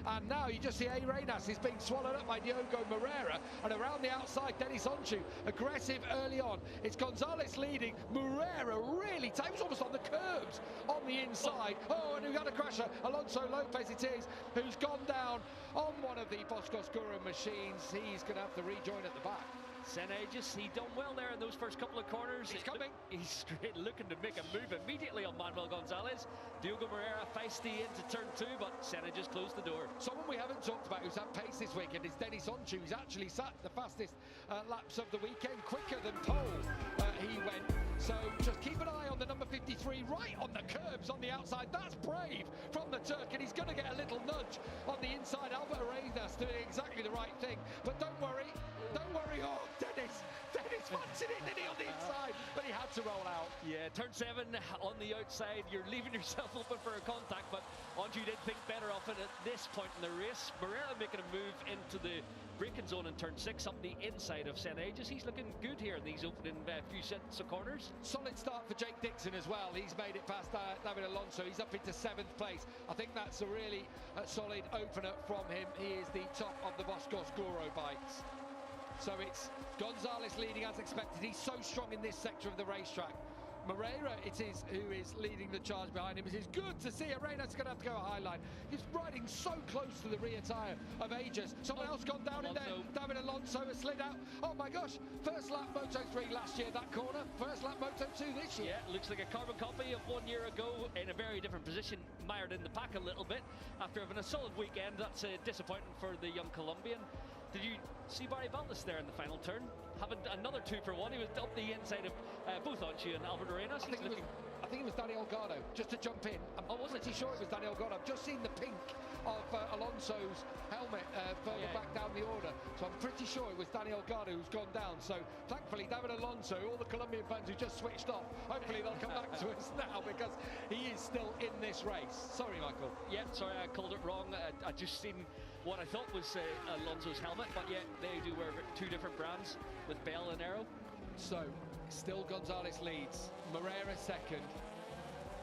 And now you just see Arenas is being swallowed up by Diogo Moreira, and around the outside, Denis Onchu, aggressive early on. It's Gonzalez leading, Moreira really, he was almost on the curbs on the inside. Oh, and we've got a crasher, Alonso Lopez it is, who's gone down on one of the Boscoscuro machines. He's going to have to rejoin at the back. St. Aegis, he done well there in those first couple of corners. He's coming. He's straight looking to make a move immediately on Manuel Gonzalez. Diogo Moreira feisty into turn 2, but St. Aegis closed the door. Someone we haven't talked about who's had pace this weekend is Denis Onchu. He's actually sat the fastest laps of the weekend, quicker than pole he went. So just keep an eye on the number 53 right on the curbs on the outside. That's brave from the Turk, and he's going to get a little nudge on the inside. Albert Arenas doing exactly the right thing. But don't worry. Oh, Denis fancied it, didn't he, on the inside? But he had to roll out. Yeah, turn 7 on the outside. You're leaving yourself open for a contact, but Onju did think better of it at this point in the race. Moreira making a move into the braking zone in turn 6 up the inside of St. Aegis. He's looking good here in these opening few sets of corners. Solid start for Jake Dixon as well. He's made it past David Alonso. He's up into 7th place. I think that's a really solid opener from him. He is the top of the Boscoscuro bikes. So it's Gonzalez leading as expected. He's so strong in this sector of the racetrack. Moreira it is who is leading the charge behind him. It is good to see Arenas going to have to go a high line. He's riding so close to the rear tyre of Aegis. Someone else gone down Alonso. in there. David Alonso has slid out. Oh my gosh, first lap Moto 3 last year, that corner. First lap Moto 2 this year. Yeah, looks like a carbon copy of 1 year ago, in a very different position, mired in the pack a little bit. After having a solid weekend, that's disappointing for the young Colombian. Did you see Barry Baltas there in the final turn? Having another 2 for 1, he was up the inside of both Onchu and Albert Arenas. I think it was Daniel Gardo, just to jump in. I'm pretty sure it was Daniel Gardo. I've just seen the pink of Alonso's helmet further back down the order. So I'm pretty sure it was Daniel Gardo who's gone down. So thankfully, David Alonso, all the Colombian fans who just switched off, hopefully they'll come back to us now because he is still in this race. Sorry, Michael. Yeah, sorry, I called it wrong. I just seen what I thought was Alonso's helmet, but yeah, they do wear 2 different brands with Bell and Aero. So, still Gonzalez leads, Moreira second,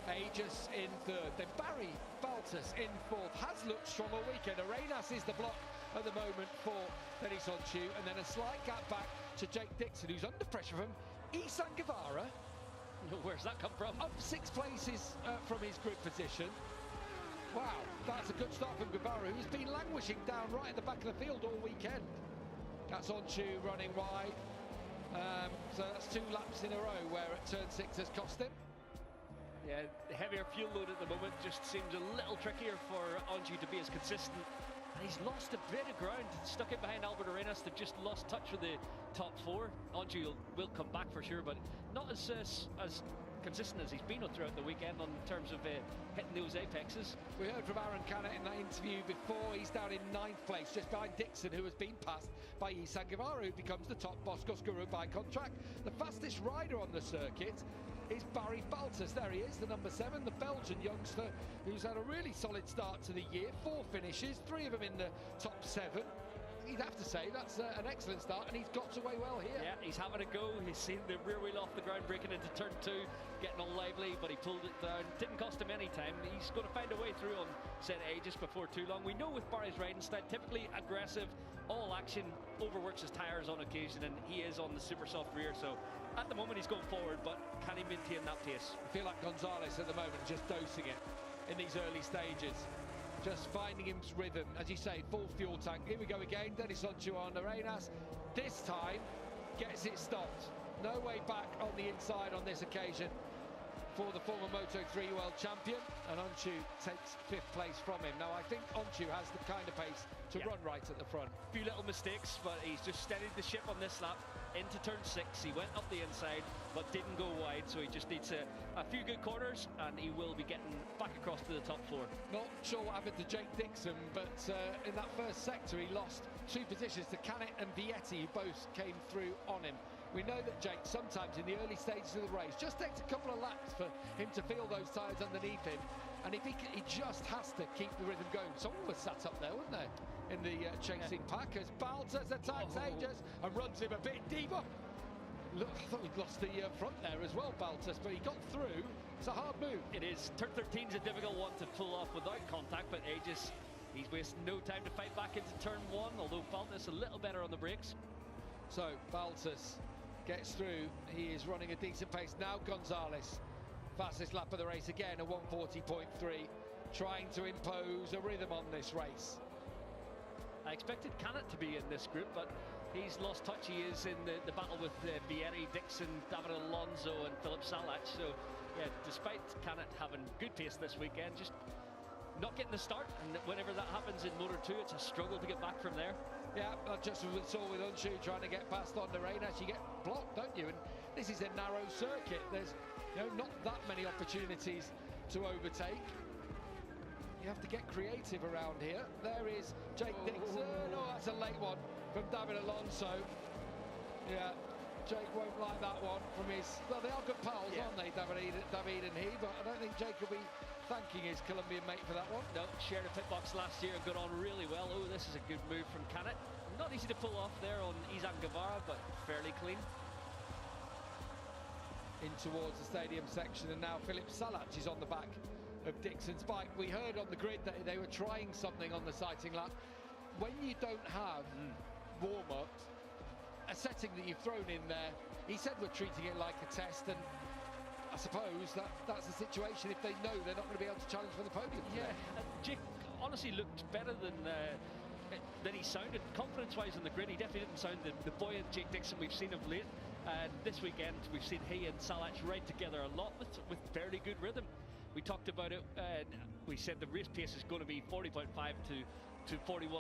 Aegis in 3rd, then Barry Baltas in 4th. Has looked strong all weekend. Arenas is the block at the moment for Denis Onchu, and then a slight gap back to Jake Dixon, who's under pressure from Isan Guevara. Where's that come from? Up 6 places from his grid position. Wow, that's a good start from Guevara, who's been languishing down right at the back of the field all weekend. That's Onchu running wide. So that's 2 laps in a row where at turn 6 has cost him. Yeah, heavier fuel load at the moment just seems a little trickier for Onju to be as consistent. And he's lost a bit of ground, stuck it behind Albert Arenas. They've just lost touch with the top 4. Onju will come back for sure, but not as consistent as he's been throughout the weekend in terms of hitting those apexes. We heard from Aaron Canet in that interview before. He's down in 9th place, just behind Dixon, who has been passed by Isan Guevara, who becomes the top Boscoscuro bike on track. The fastest rider on the circuit is Barry Baltas. There he is, the number 7, the Belgian youngster, who's had a really solid start to the year. 4 finishes, 3 of them in the top 7. You'd have to say that's an excellent start, and he's got away well here. Yeah, he's having a go. He's seen the rear wheel off the ground, breaking into turn 2, getting all lively, but he pulled it down. Didn't cost him any time. He's going to find a way through on St. Aegis before too long. We know with Barry's riding style, typically aggressive, all action, overworks his tyres on occasion, and he is on the super soft rear. So at the moment he's going forward, but can he maintain that pace? I feel like Gonzalez at the moment just dosing it in these early stages. Just finding his rhythm, as you say, full fuel tank. Here we go again, Denis Onchu on Arenas. This time, gets it stopped. No way back on the inside on this occasion for the former Moto 3 world champion, and Onchu takes 5th place from him. Now, I think Onchu has the kind of pace to run right at the front. A few little mistakes, but he's just steadied the ship on this lap into turn 6. He went up the inside, but didn't go wide, so he just needs a few good corners, and he will be getting back across to the top 4. Not sure what happened to Jake Dixon, but in that first sector, he lost 2 positions to Canet and Vietti, who both came through on him. We know that Jake, sometimes in the early stages of the race, just takes a couple of laps for him to feel those tyres underneath him. And if he just has to keep the rhythm going. Someone was sat up there, wasn't there, in the chasing pack, as Baltas attacks Aegis and runs him a bit deeper. Look, I thought we'd lost the front there as well, Baltas, but he got through. It's a hard move. It is. Turn 13 is a difficult one to pull off without contact, but Aegis He's wasting no time to fight back into turn 1, although Baltus a little better on the brakes. So Baltus gets through. He is running a decent pace. Now Gonzalez, fastest lap of the race again, a 1:40.3, trying to impose a rhythm on this race. I expected Canet to be in this group, but he's lost touch. He is in the battle with Vietti, Dixon, David Alonso and Philip Salach. So yeah, despite Canet having good pace this weekend, just not getting the start, and whenever that happens in Motor 2, it's a struggle to get back from there. Yeah, just as we saw with Unshu trying to get past on the rain, as you get blocked, don't you? And this is a narrow circuit. There's not that many opportunities to overtake. You have to get creative around here. There is Jake Dixon. Oh, that's a late one from David Alonso. Yeah, Jake won't like that one from his... Well, they are good pals, aren't they, David and he? But I don't think Jake will be thanking his Colombian mate for that one. No, shared a pit box last year and got on really well. Oh, this is a good move from Canet. Not easy to pull off there on Izan Guevara, but fairly clean. In towards the stadium section, and now Philip Salach is on the back of Dixon's bike. We heard on the grid that they were trying something on the sighting lap. When you don't have warm-ups, a setting that you've thrown in there, he said we're treating it like a test, and I suppose that's the situation. If they know they're not going to be able to challenge for the podium. Yeah, Jake honestly looked better than he sounded. Confidence-wise on the grid, he definitely didn't sound the buoyant Jake Dixon we've seen of late. And this weekend, we've seen he and Salach ride together a lot with fairly good rhythm. We talked about it, and we said the race pace is going to be 40.5 to 41.0,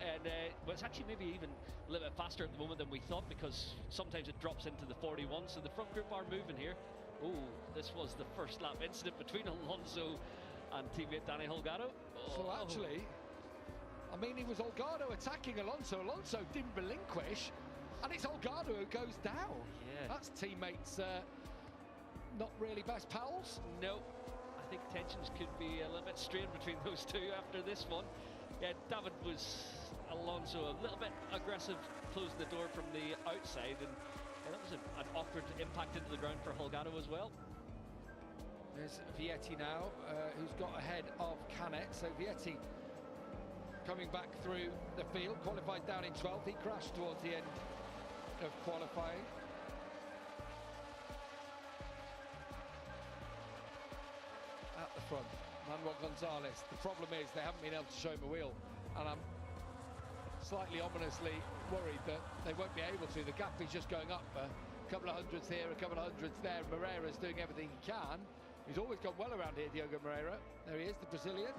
and well, it's actually maybe even a little bit faster at the moment than we thought, because sometimes it drops into the 41. So the front group are moving here. Oh, this was the first lap incident between Alonso and teammate Danny Holgado. So actually, I mean, it was Holgado attacking Alonso. Alonso didn't relinquish, and it's Holgado who goes down. Yeah, that's teammates not really best pals. No, I think tensions could be a little bit strained between those two after this one. Yeah, David was Alonso a little bit aggressive, closing the door from the outside, and that was an awkward impact into the ground for Holgado as well. There's Vietti now, who's got ahead of Canet. So Vietti coming back through the field, qualified down in 12th. He crashed towards the end of qualifying. At the front, Manuel Gonzalez. The problem is they haven't been able to show him a wheel, and I'm slightly ominously worried that they won't be able to. The gap is just going up a couple of hundredths here, a couple of hundredths there. Moreira's doing everything he can. He's always gone well around here, Diogo Moreira. There he is, the Brazilian.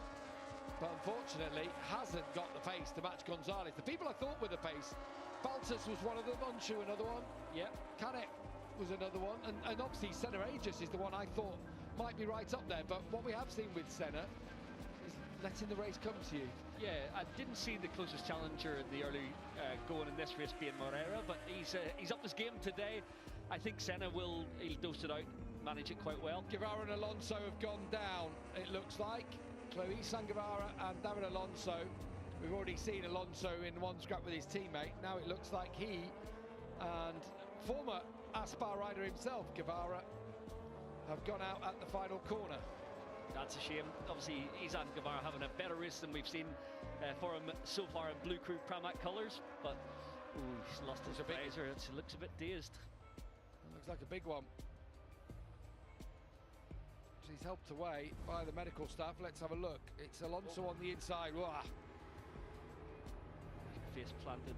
But unfortunately, hasn't got the pace to match Gonzalez. The people I thought were the pace, Baltus was one of them, Unshu another one. Yeah, Canet was another one. And obviously, Senna Aegis is the one I thought might be right up there. But what we have seen with Senna is letting the race come to you. Yeah, I didn't see the closest challenger in the early going in this race being Moreira, but he's up his game today. I think Senna he'll dose it out, manage it quite well. Guevara and Alonso have gone down, it looks like. Chloe Sanguevara and David Alonso. We've already seen Alonso in one scrap with his teammate. Now it looks like he and former Aspar rider himself, Guevara, have gone out at the final corner. That's a shame. Obviously, Izan Guevara having a better race than we've seen for him so far in Blue Crew Pramac colours, but he's lost his visor. It looks a bit dazed. It looks like a big one. He's helped away by the medical staff. Let's have a look. It's Alonso on the inside. Wah. Face planted.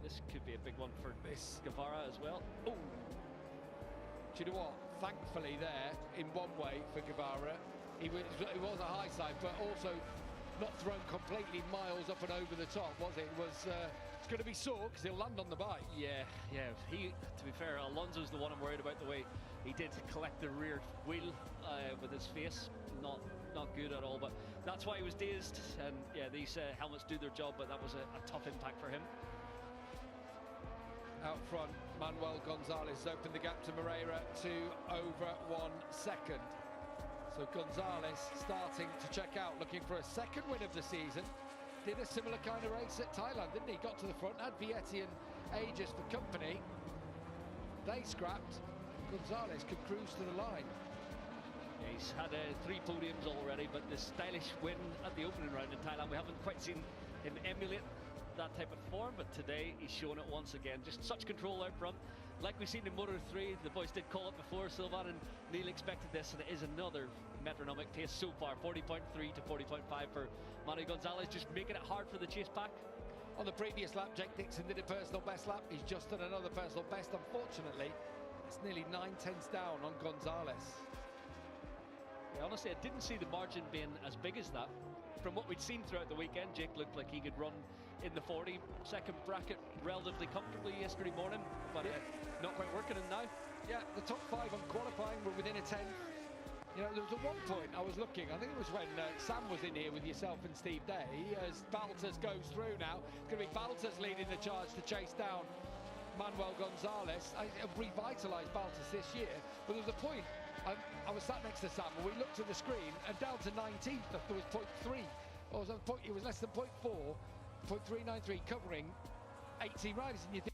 This could be a big one for this Guevara as well. Oh, do you know what? Thankfully there, in one way for Guevara, it was a high side, but also not thrown completely miles up and over the top, was it? It's going to be sore because he'll land on the bike. Yeah. To be fair, Alonso's the one I'm worried about, the way he did collect the rear wheel with his face. Not good at all, but that's why he was dazed. And yeah, these helmets do their job, but that was a tough impact for him. Out front, Manuel Gonzalez opened the gap to Moreira to over 1 second. So Gonzalez starting to check out, looking for a second win of the season. Did a similar kind of race at Thailand, didn't he? Got to the front, had Vietti and Aegis for company. They scrapped. Gonzalez could cruise to the line. Yeah, he's had 3 podiums already, but the stylish win at the opening round in Thailand, we haven't quite seen him emulate that type of form, but today he's shown it once again. Just such control out front. Like we've seen in Moto 3, the boys did call it before, Sylvain and Neil expected this, and it is another metronomic pace so far, 40.3 to 40.5 for Manu Gonzalez, just making it hard for the chase back. On the previous lap, Jake Dixon did a personal best lap. He's just done another personal best. Unfortunately, it's nearly 9/10 down on Gonzalez. Yeah, honestly, I didn't see the margin being as big as that. From what we'd seen throughout the weekend, Jake looked like he could run in the 42nd bracket relatively comfortably yesterday morning, but not quite working in now. Yeah, the top 5 on qualifying were within a 10. You know, there was at one point I was looking, I think it was when Sam was in here with yourself and Steve Day, as Baltas goes through now. It's going to be Baltas leading the charge to chase down Manuel Gonzalez. Revitalised Baltas this year, but there was a point, I was sat next to Sam and we looked at the screen and down to 19th there was 0.3, or it was less than 0.4, 0.393, covering 18 riders, and you think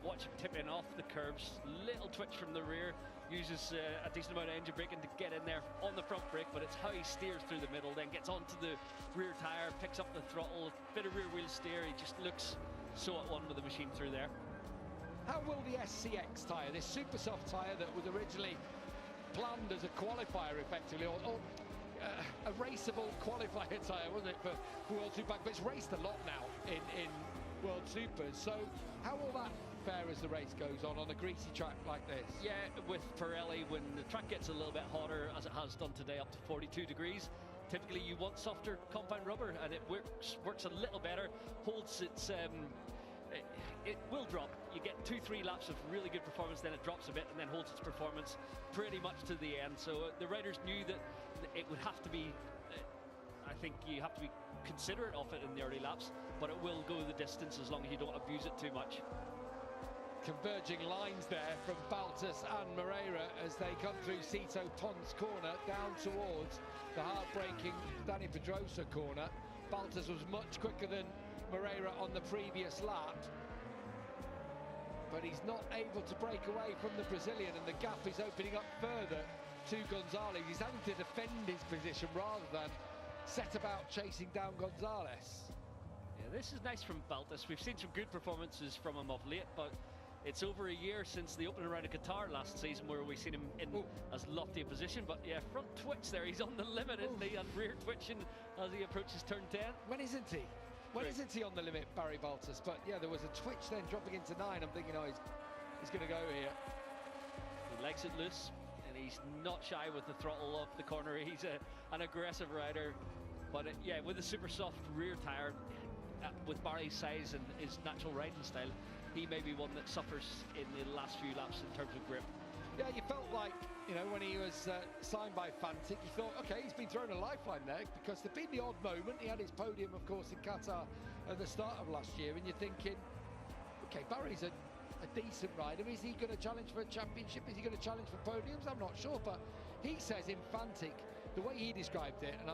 watch him tipping off the curbs, little twitch from the rear, uses a decent amount of engine braking to get in there on the front brake, but it's how he steers through the middle, then gets onto the rear tyre, picks up the throttle, bit of rear wheel steer. He just looks so at one with the machine through there. How will the SCX tyre, this super soft tyre that was originally planned as a qualifier effectively, or a raceable qualifier tyre, wasn't it, for World Superbike, but it's raced a lot now in World Supers, so how will that fare as the race goes on a greasy track like this? Yeah, with Pirelli, when the track gets a little bit hotter, as it has done today, up to 42 degrees, typically you want softer compound rubber, and it works a little better, holds its it will drop. You get 2-3 laps of really good performance, then it drops a bit and then holds its performance pretty much to the end. So the riders knew that it would have to be, I think you have to be considerate of it in the early laps, but it will go the distance as long as you don't abuse it too much. Converging lines there from Baltas and Moreira as they come through Cito Ponce corner down towards the heartbreaking Dani Pedrosa corner. Baltas was much quicker than Moreira on the previous lap, but he's not able to break away from the Brazilian, and the gap is opening up further to Gonzalez. He's having to defend his position rather than set about chasing down Gonzalez. Yeah, this is nice from Baltas. We've seen some good performances from him of late, but it's over a year since the opening round of Qatar last season where we've seen him in as lofty a position, but yeah, front twitch there, he's on the limit, isn't he, and rear twitching as he approaches turn 10. When isn't he? When isn't he on the limit, Barry Baltas? But yeah, there was a twitch then dropping into 9. I'm thinking, oh, he's going to go here. He likes it loose, and he's not shy with the throttle off the corner. He's an aggressive rider, but yeah, with a super soft rear tyre, with Barry's size and his natural riding style, he may be one that suffers in the last few laps in terms of grip. Yeah, you felt like, you know, when he was signed by Fantic, you thought, okay, he's been thrown a lifeline there, because there'd been the odd moment. He had his podium, of course, in Qatar at the start of last year, and you're thinking, okay, Barry's a decent rider. Is he going to challenge for a championship? Is he going to challenge for podiums? I'm not sure, but he says in Fantic, the way he described it, and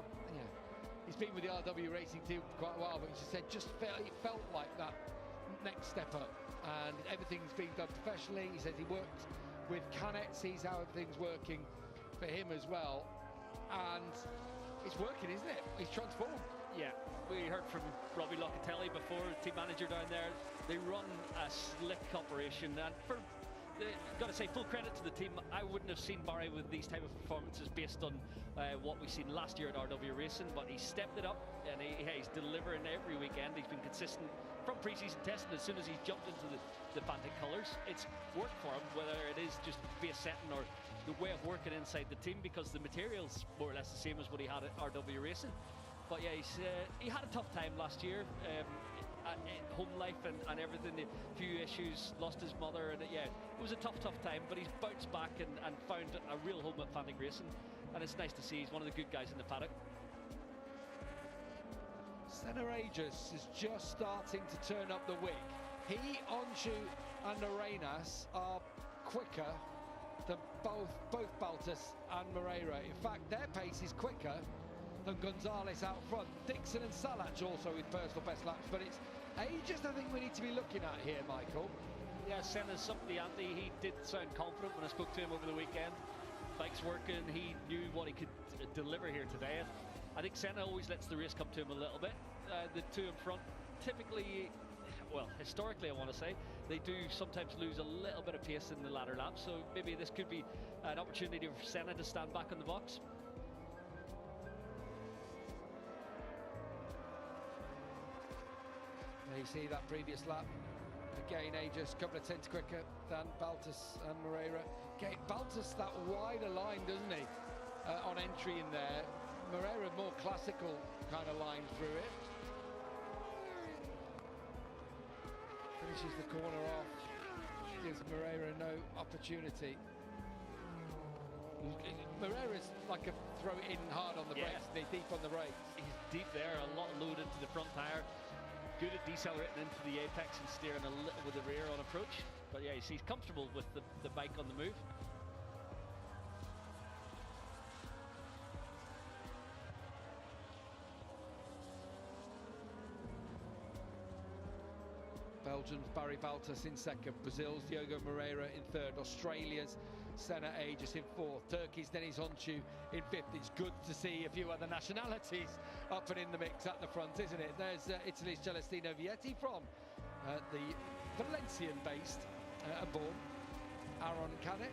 he's been with the RW Racing team for quite a while, but he just said it felt like that next step up, and everything's being done professionally. He says he works with Canet, sees how everything's working for him as well, and it's working, isn't it? He's transformed. Yeah, we heard from Robbie Locatelli before, team manager down there. They run a slick operation, and got to say, full credit to the team. I wouldn't have seen Barry with these type of performances based on what we've seen last year at RW Racing, but he stepped it up, and he's delivering every weekend. He's been consistent from pre-season testing. As soon as he's jumped into the Fantic colours, it's worked for him, whether it is just base setting or the way of working inside the team, because the material's more or less the same as what he had at RW Racing. But yeah, he had a tough time last year, home life and everything, a few issues, lost his mother, and yeah, it was a tough time, but he's bounced back and found a real home at Fantic Racing, and it's nice to see. He's one of the good guys in the paddock. Senna Aegis is just starting to turn up the wick. He, Onshu and Arenas are quicker than both Baltas and Moreira. In fact, their pace is quicker than Gonzalez out front. Dixon and Salach also with personal best laps, but it's ages I think we need to be looking at here, Michael. Yeah, Senna's up the ante. He did sound confident when I spoke to him over the weekend. Bike's working, he knew what he could deliver here today. I think Senna always lets the race come to him a little bit. The two in front typically, well, historically I want to say, they do sometimes lose a little bit of pace in the latter laps, so maybe this could be an opportunity for Senna to stand back in the box. You see that previous lap, again Aegis, a couple of tenths quicker than Baltus and Moreira. Okay, Baltus that wider line, doesn't he, on entry in there. Moreira more classical kind of line through it. Finishes the corner off, gives Moreira no opportunity. Moreira's like a throw it in hard on the brakes, deep on the brakes. He's deep there, a lot loaded to the front tyre. Good at decelerating into the apex and steering a little with the rear on approach. But yeah, he's comfortable with the bike on the move. Belgium's Barry Baltus in second, Brazil's Diogo Moreira in third, Australia's Senna Aegis in fourth, Turkey's Deniz Oncu in fifth. It's good to see a few other nationalities up and in the mix at the front, isn't it? There's Italy's Celestino Vietti from the Valencian-based and born Aaron Canet.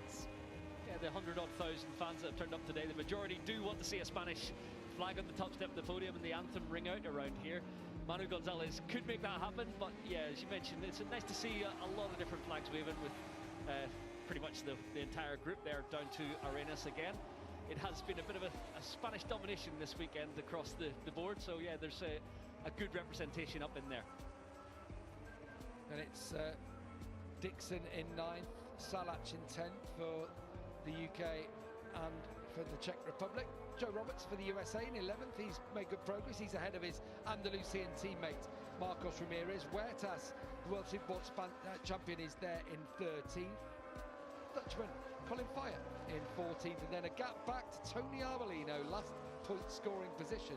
Yeah, the 100-odd thousand fans that have turned up today, the majority do want to see a Spanish flag on the top step of the podium and the anthem ring out around here. Manu Gonzalez could make that happen, but yeah, as you mentioned, it's nice to see a lot of different flags waving with pretty much the entire group there down to Arenas again. It has been a bit of a Spanish domination this weekend across the board, so yeah, there's a good representation up in there. And it's Dixon in 9th, Salach in 10th for the UK and for the Czech Republic. Joe Roberts for the USA in 11th. He's made good progress. He's ahead of his Andalusian teammate Marcos Ramirez. Huertas, the World Supersport champion, is there in 13th. Dutchman Colin Fire in 14th, and then a gap back to Tony Arbolino, last point scoring position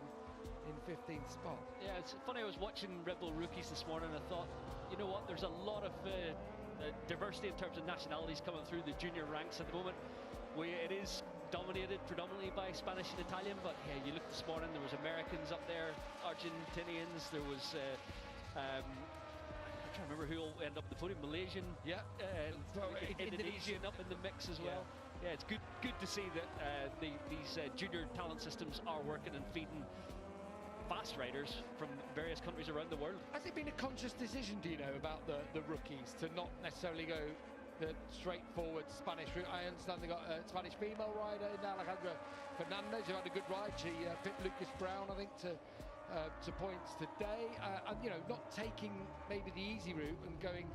in 15th spot. Yeah, it's funny, I was watching Red Bull rookies this morning and I thought, you know what, there's a lot of diversity in terms of nationalities coming through the junior ranks at the moment. It is dominated predominantly by Spanish and Italian, but yeah, you look this morning, there was Americans up there, Argentinians, there was I'm trying to remember who all ended up at the podium, Malaysian, Indonesian up in the mix as well. Yeah, it's good to see that these junior talent systems are working and feeding fast riders from various countries around the world. Has it been a conscious decision, do you know, about the rookies to not necessarily go the straightforward Spanish route? I understand they got a Spanish female rider in Alejandra Fernandez who had a good ride. She picked Lucas Brown, I think, to points today, and you know, not taking maybe the easy route and going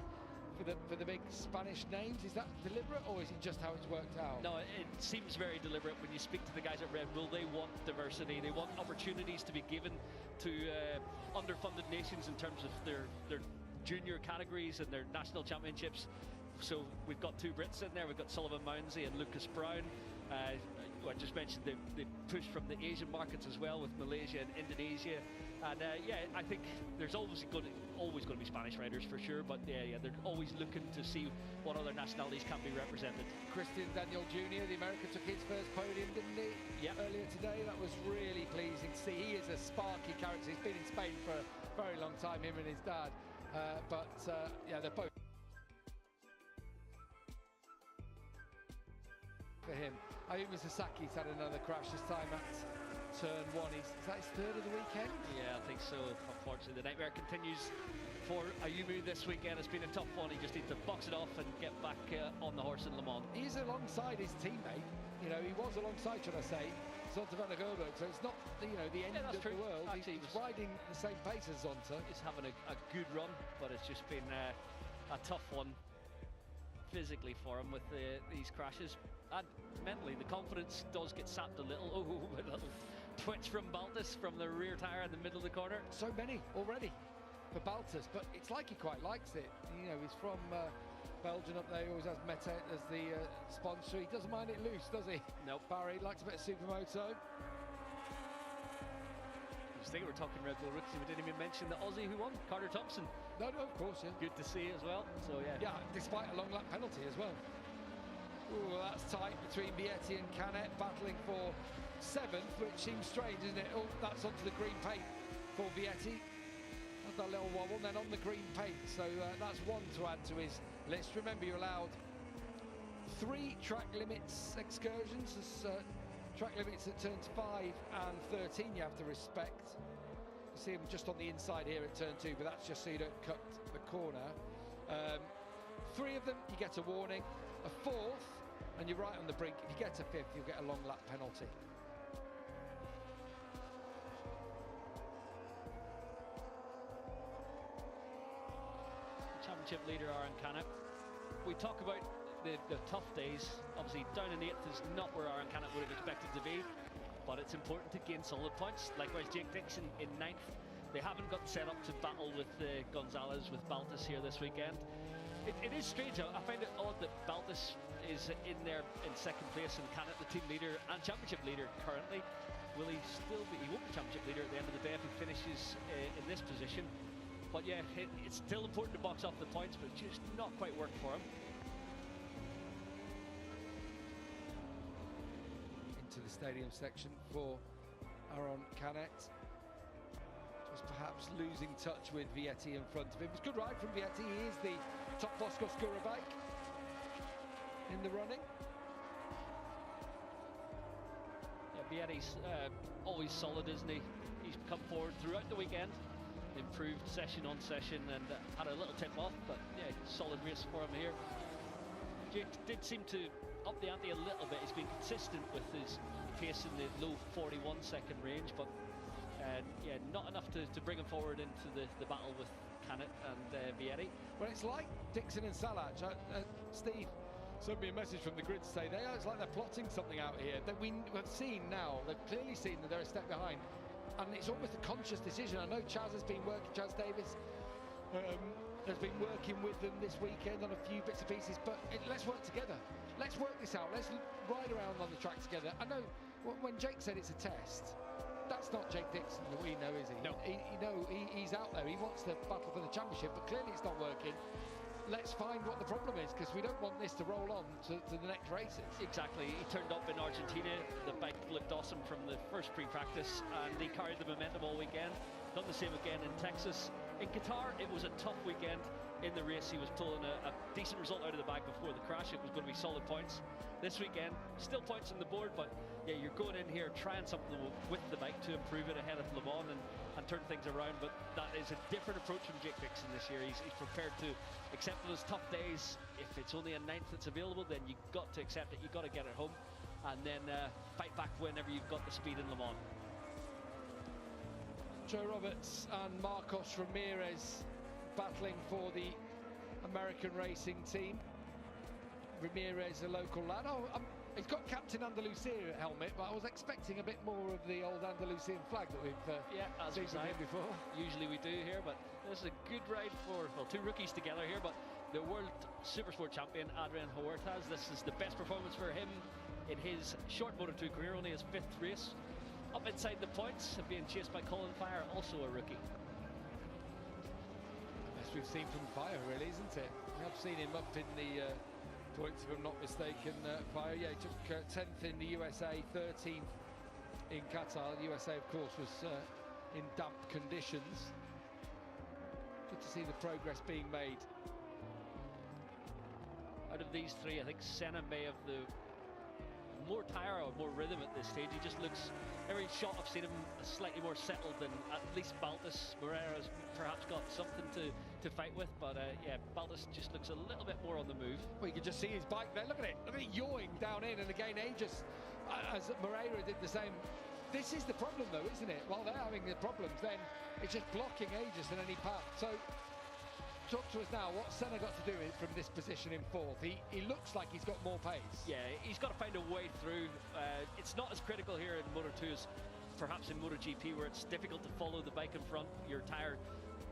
for the big Spanish names. Is that deliberate, or is it just how it's worked out? No, it seems very deliberate. When you speak to the guys at Red Bull, they want diversity. They want opportunities to be given to underfunded nations in terms of their junior categories and their national championships. So we've got two Brits in there. We've got Sullivan Mounsey and Lucas Brown. I just mentioned the push from the Asian markets as well with Malaysia and Indonesia. And yeah, I think there's always going to be Spanish riders for sure, but yeah, they're always looking to see what other nationalities can be represented. Christian Daniel Jr., the American, took his first podium, didn't he? Yeah. Earlier today. That was really pleasing to see. He is a sparky character. He's been in Spain for a very long time, him and his dad. Yeah, they're both for him. I think Sasaki's had another crash, this time at turn 1. Is that his third of the weekend? Yeah, I think so. Unfortunately, the nightmare continues for Ayumu this weekend. It's been a tough one. He just needs to box it off and get back on the horse in Le Mans. He's alongside his teammate. You know, he was alongside, should I say, Zonta van der Gerberg, so it's not, you know, the end of the world. Actually, he's riding the same pace as Zonta. He's having a good run, but it's just been a tough one physically for him with these crashes. And mentally, the confidence does get sapped a little. Oh, a little twitch from Baltus from the rear tyre in the middle of the corner. So many already for Baltus, but it's like he quite likes it. You know, he's from Belgium up there. He always has Mete as the sponsor. He doesn't mind it loose, does he? Nope. Barry likes a bit of Supermoto. just thinking we're talking Red Bull rookies, we didn't even mention the Aussie who won, Carter Thompson. No, of course, yeah. Good to see as well. So yeah, despite a long lap penalty as well. Ooh, that's tight between Vietti and Canet, battling for 7th, which seems strange, isn't it? Oh, that's onto the green paint for Vietti. That's that little wobble, and then on the green paint. So that's 1 to add to his list. Remember, you're allowed 3 track limits excursions. There's track limits at turns 5 and 13 you have to respect. You see them just on the inside here at turn 2, but that's just so you don't cut the corner. 3 of them, you get a warning. A 4th, and you're right on the brink. If you get a 5th, you'll get a long lap penalty. Championship leader Aaron Canet. We talk about the tough days. Obviously, down in 8th is not where Aaron Canet would have expected to be, but it's important to gain solid points. Likewise, Jake Dixon in 9th. They haven't got set up to battle with Gonzalez, with Baltus here this weekend. It is strange. I find it odd that Baltus is in there in 2nd place and Canet, the team leader and championship leader currently. Will he still be? He won't be championship leader at the end of the day if he finishes in this position. But yeah, it's still important to box off the points, but it's just not quite worked for him. Into the stadium section for Aaron Canet. Just perhaps losing touch with Vietti in front of him. It was a good ride from Vietti. He is the top Bosco-Skura bike in the running. Yeah, Vietti's always solid, isn't he? He's come forward throughout the weekend, improved session on session, and had a little tip off, but yeah, solid race for him here. Jake did seem to up the ante a little bit. He's been consistent with his pace in the low 41-second range, but yeah, not enough to bring him forward into the battle with Canet and Vietti. Well, it's like Dixon and Salach. Steve sent me a message from the grid to say it's like they're plotting something out here that we have seen now. They've clearly seen that they're a step behind, and it's almost a conscious decision. I know Chaz has been working, Chaz Davis has been working with them this weekend on a few bits and pieces, but let's work together. Let's work this out. Let's ride around on the track together. I know when Jake said it's a test, that's not Jake Dixon that we know, is he? No. He's out there. He wants to battle for the championship, but clearly it's not working. Let's find what the problem is, because we don't want this to roll on to the next races. Exactly. He turned up in Argentina. The bike looked awesome from the first pre-practice, and he carried the momentum all weekend. Done the same again in Texas. In Qatar, it was a tough weekend. In the race, he was pulling a decent result out of the bag before the crash. It was going to be solid points. This weekend, still points on the board, but yeah, you're going in here trying something with the bike to improve it ahead of Le Mans and turn things around. But that is a different approach from Jake Dixon this year. He's prepared to accept those tough days. If it's only a 9th that's available, then you've got to accept it. You've got to get it home, and then fight back whenever you've got the speed in Le Mans. Joe Roberts and Marcos Ramirez battling for the American racing team. Ramirez, a local lad. He's got Captain Andalusia helmet, but I was expecting a bit more of the old Andalusian flag that we've seen from him before. Usually we do here, but this is a good ride for, well, 2 rookies together here, but the World Supersport champion, Adrian Huertas. This is the best performance for him in his short Moto2 career, only his 5th race. Up inside the points and being chased by Colin Fire, also a rookie. Best we've seen from Fire, really, isn't it? We have seen him up in the points, if I'm not mistaken. Fire, yeah, he took 10th in the USA, 13th in Qatar. The USA, of course, was in damp conditions. Good to see the progress being made. Out of these 3, I think Senna may have the more tire or more rhythm at this stage. He just looks, every shot I've seen him slightly more settled than at least Baltus. Moreira's perhaps got something to fight with, but yeah, Baltus just looks a little bit more on the move. Well, you can just see his bike there. Look at it yawing down in, and again Aegis, as Moreira did the same. This is the problem though, isn't it? While they're having the problems, then it's just blocking Aegis in any path. So talk to us now, what's Senna got to do from this position in 4th? He looks like he's got more pace. Yeah, he's got to find a way through. It's not as critical here in Moto2 as perhaps in MotoGP, where it's difficult to follow the bike in front. Your tyre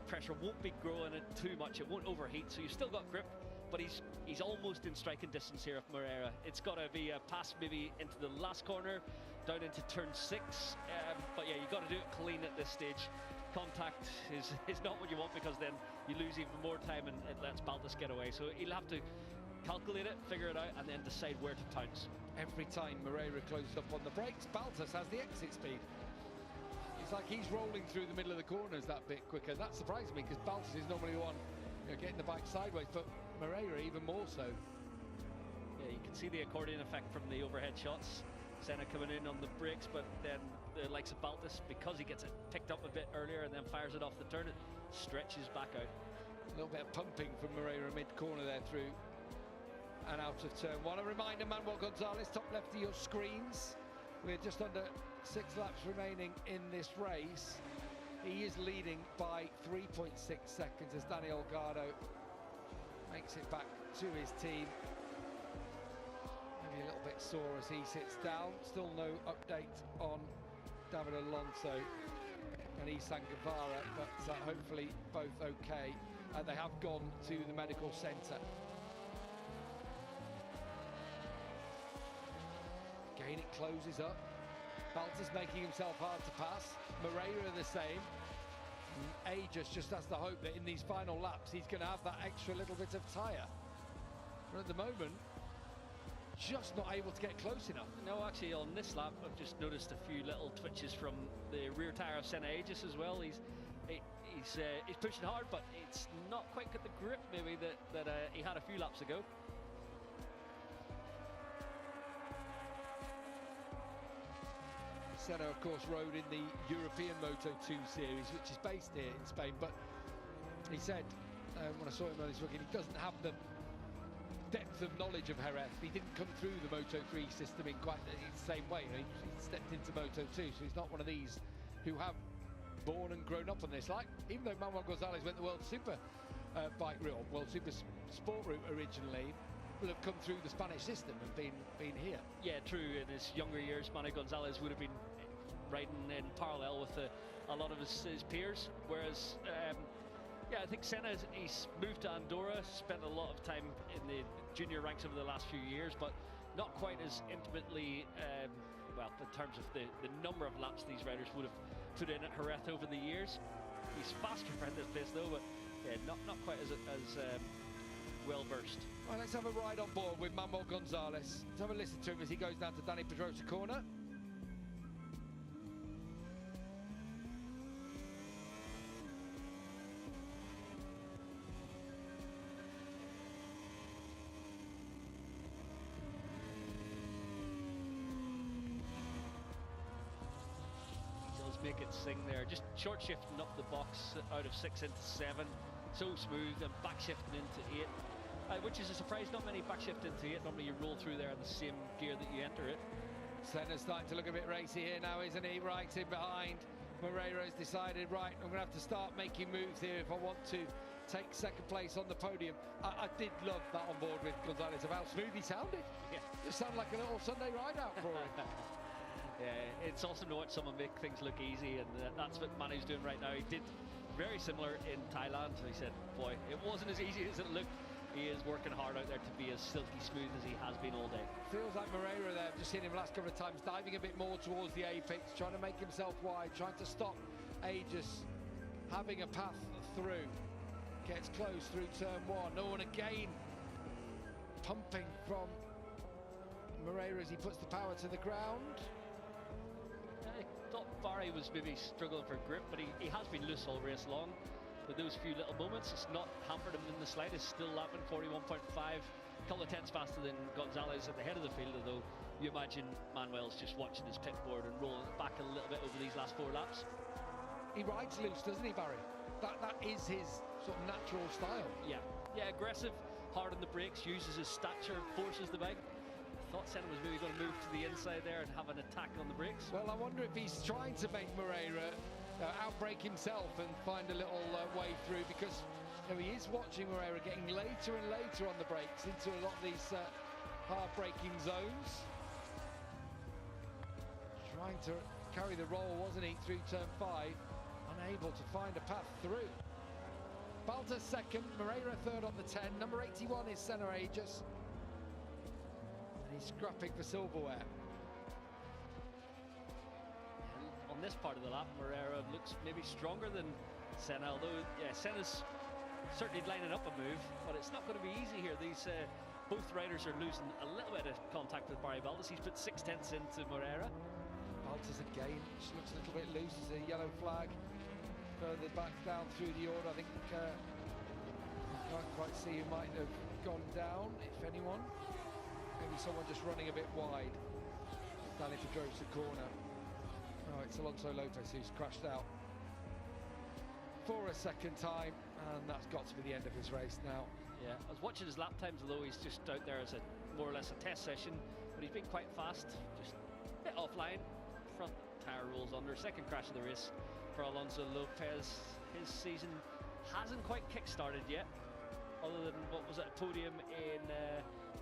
pressure won't be growing it too much, it won't overheat, so you've still got grip, but he's almost in striking distance here of Moreira. It's got to be a pass maybe into the last corner, down into turn 6. But yeah, you've got to do it clean at this stage. Contact is not what you want, because then you lose even more time and it lets Baltas get away. So he'll have to calculate it, figure it out, and then decide where to pounce. Every time Moreira closes up on the brakes, Baltas has the exit speed. It's like he's rolling through the middle of the corners that bit quicker. That surprised me, because Baltas is normally the one, you know, getting the bike sideways, but Moreira even more so. Yeah, you can see the accordion effect from the overhead shots. Senna coming in on the brakes, but then the likes of Baltas, because he gets it picked up a bit earlier and then fires it off the turn, it stretches back out. A little bit of pumping from Moreira mid-corner there through and out of turn 1. A reminder, Manuel Gonzalez, top left of your screens. We're just under 6 laps remaining in this race. He is leading by 3.6 seconds as Daniel Gardo makes it back to his team. Maybe a little bit sore as he sits down. Still no update on David Alonso and Isan Guevara, but hopefully both okay. They have gone to the medical centre. Again, it closes up. Baltas making himself hard to pass. Moreira the same. Aegis just has to hope that in these final laps he's going to have that extra little bit of tyre. But at the moment, just not able to get close enough. No, actually on this lap I've just noticed a few little twitches from the rear tyre of Senna Aegis as well. He's pushing hard, but it's not quite got the grip maybe that he had a few laps ago. Senna, of course, rode in the European Moto 2 series, which is based here in Spain, but he said, when I saw him on his weekend, he doesn't have the depth of knowledge of Jerez. He didn't come through the Moto 3 system in quite the same way. You know, he stepped into Moto 2, so he's not one of these who have born and grown up on this. Like, even though Manuel Gonzalez went the World Super bike route, World Super Sport route originally, will have come through the Spanish system and been here. Yeah, true. In his younger years, Manuel Gonzalez would have been riding in parallel with a lot of his peers, whereas yeah, I think Senna, he's moved to Andorra, spent a lot of time in the junior ranks over the last few years, but not quite as intimately, well, in terms of the number of laps these riders would have put in at Jerez over the years. He's faster around this place though, but yeah, not quite as well versed. Well, let's have a ride on board with Manuel Gonzalez. Let's have a listen to him as he goes down to Dani Pedrosa corner. Make it sing there, just short shifting up the box out of 6 into 7, so smooth, and back shifting into 8, which is a surprise. Not many back shift into 8. Normally you roll through there in the same gear that you enter it. Senna's starting to look a bit racy here now, isn't he? Right in behind. Moreira's decided, right, I'm going to have to start making moves here if I want to take second place on the podium. I did love that on board with Gonzalez, of how smooth he sounded. Yeah. Just sounded like a little Sunday ride out for him. Yeah, it's awesome to watch someone make things look easy, and that's what Manu's doing right now. He did very similar in Thailand. So he said, boy, it wasn't as easy as it looked. He is working hard out there to be as silky smooth as he has been all day. Feels like Moreira there, I've just seen him last couple of times, diving a bit more towards the apex, trying to make himself wide, trying to stop Aegis having a path through. Gets close through turn 1. No one again pumping from Moreira as he puts the power to the ground. I thought Barry was maybe struggling for grip, but he has been loose all race long. With those few little moments, it's not hampered him in the slightest. Still lapping 41.5, a couple of tenths faster than Gonzalez at the head of the field, although you imagine Manuel's just watching his pit board and rolling it back a little bit over these last 4 laps. He rides loose, doesn't he, Barry? That is his sort of natural style. Yeah, aggressive, hard on the brakes, uses his stature, forces the bike. Thought Senna was maybe going to move to the inside there and have an attack on the brakes. Well, I wonder if he's trying to make Moreira outbrake himself and find a little way through, because you know, he is watching Moreira getting later and later on the brakes into a lot of these hard braking zones. Trying to carry the roll, wasn't he, through turn 5, unable to find a path through. Baltas second, Moreira third on the 10. Number 81 is Senna Aegis. He's scrapping for silverware. this part of the lap. Moreira looks maybe stronger than Senna, although yeah, Senna's certainly lining up a move, but it's not going to be easy here. These both riders are losing a little bit of contact with Barry Baltus. He's put 6/10 into Moreira. Baltus again, just looks a little bit loose. There's a yellow flag further back down through the order. I think I can't quite see who might have gone down, if anyone. Maybe someone just running a bit wide down into Groves' corner. Oh, it's Alonso Lopez who's crashed out for a second time, and that's got to be the end of his race now. Yeah, I was watching his lap times, although he's just out there as a more or less a test session, but he's been quite fast, just a bit offline. Front tyre rolls under, second crash of the race for Alonso Lopez. His season hasn't quite kick-started yet, other than what was it, a podium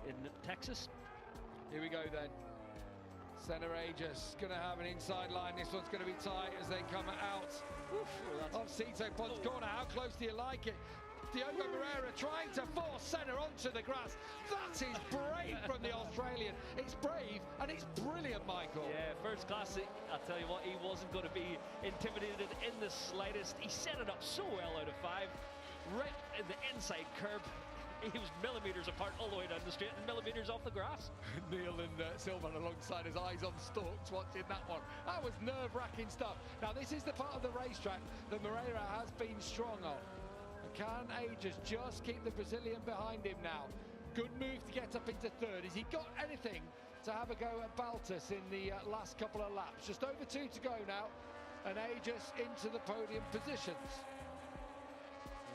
in Texas. Here we go then. Senna Aegis going to have an inside line. This one's going to be tight as they come out of Sito Pons corner. How close do you like it? Diogo Moreira trying to force Senna onto the grass. That is brave from the Australian. It's brave and it's brilliant, Michael. Yeah, first class. I'll tell you what, he wasn't going to be intimidated in the slightest. He set it up so well out of 5. Right in the inside curb. He was millimetres apart all the way down the straight and millimetres off the grass. Neil and Silvan alongside his eyes on stalks watching that one. That was nerve-wracking stuff. Now, this is the part of the racetrack that Moreira has been strong on. Can Aegis just keep the Brazilian behind him now? Good move to get up into third. Has he got anything to have a go at Baltus in the last couple of laps? Just over 2 to go now, and Aegis into the podium positions.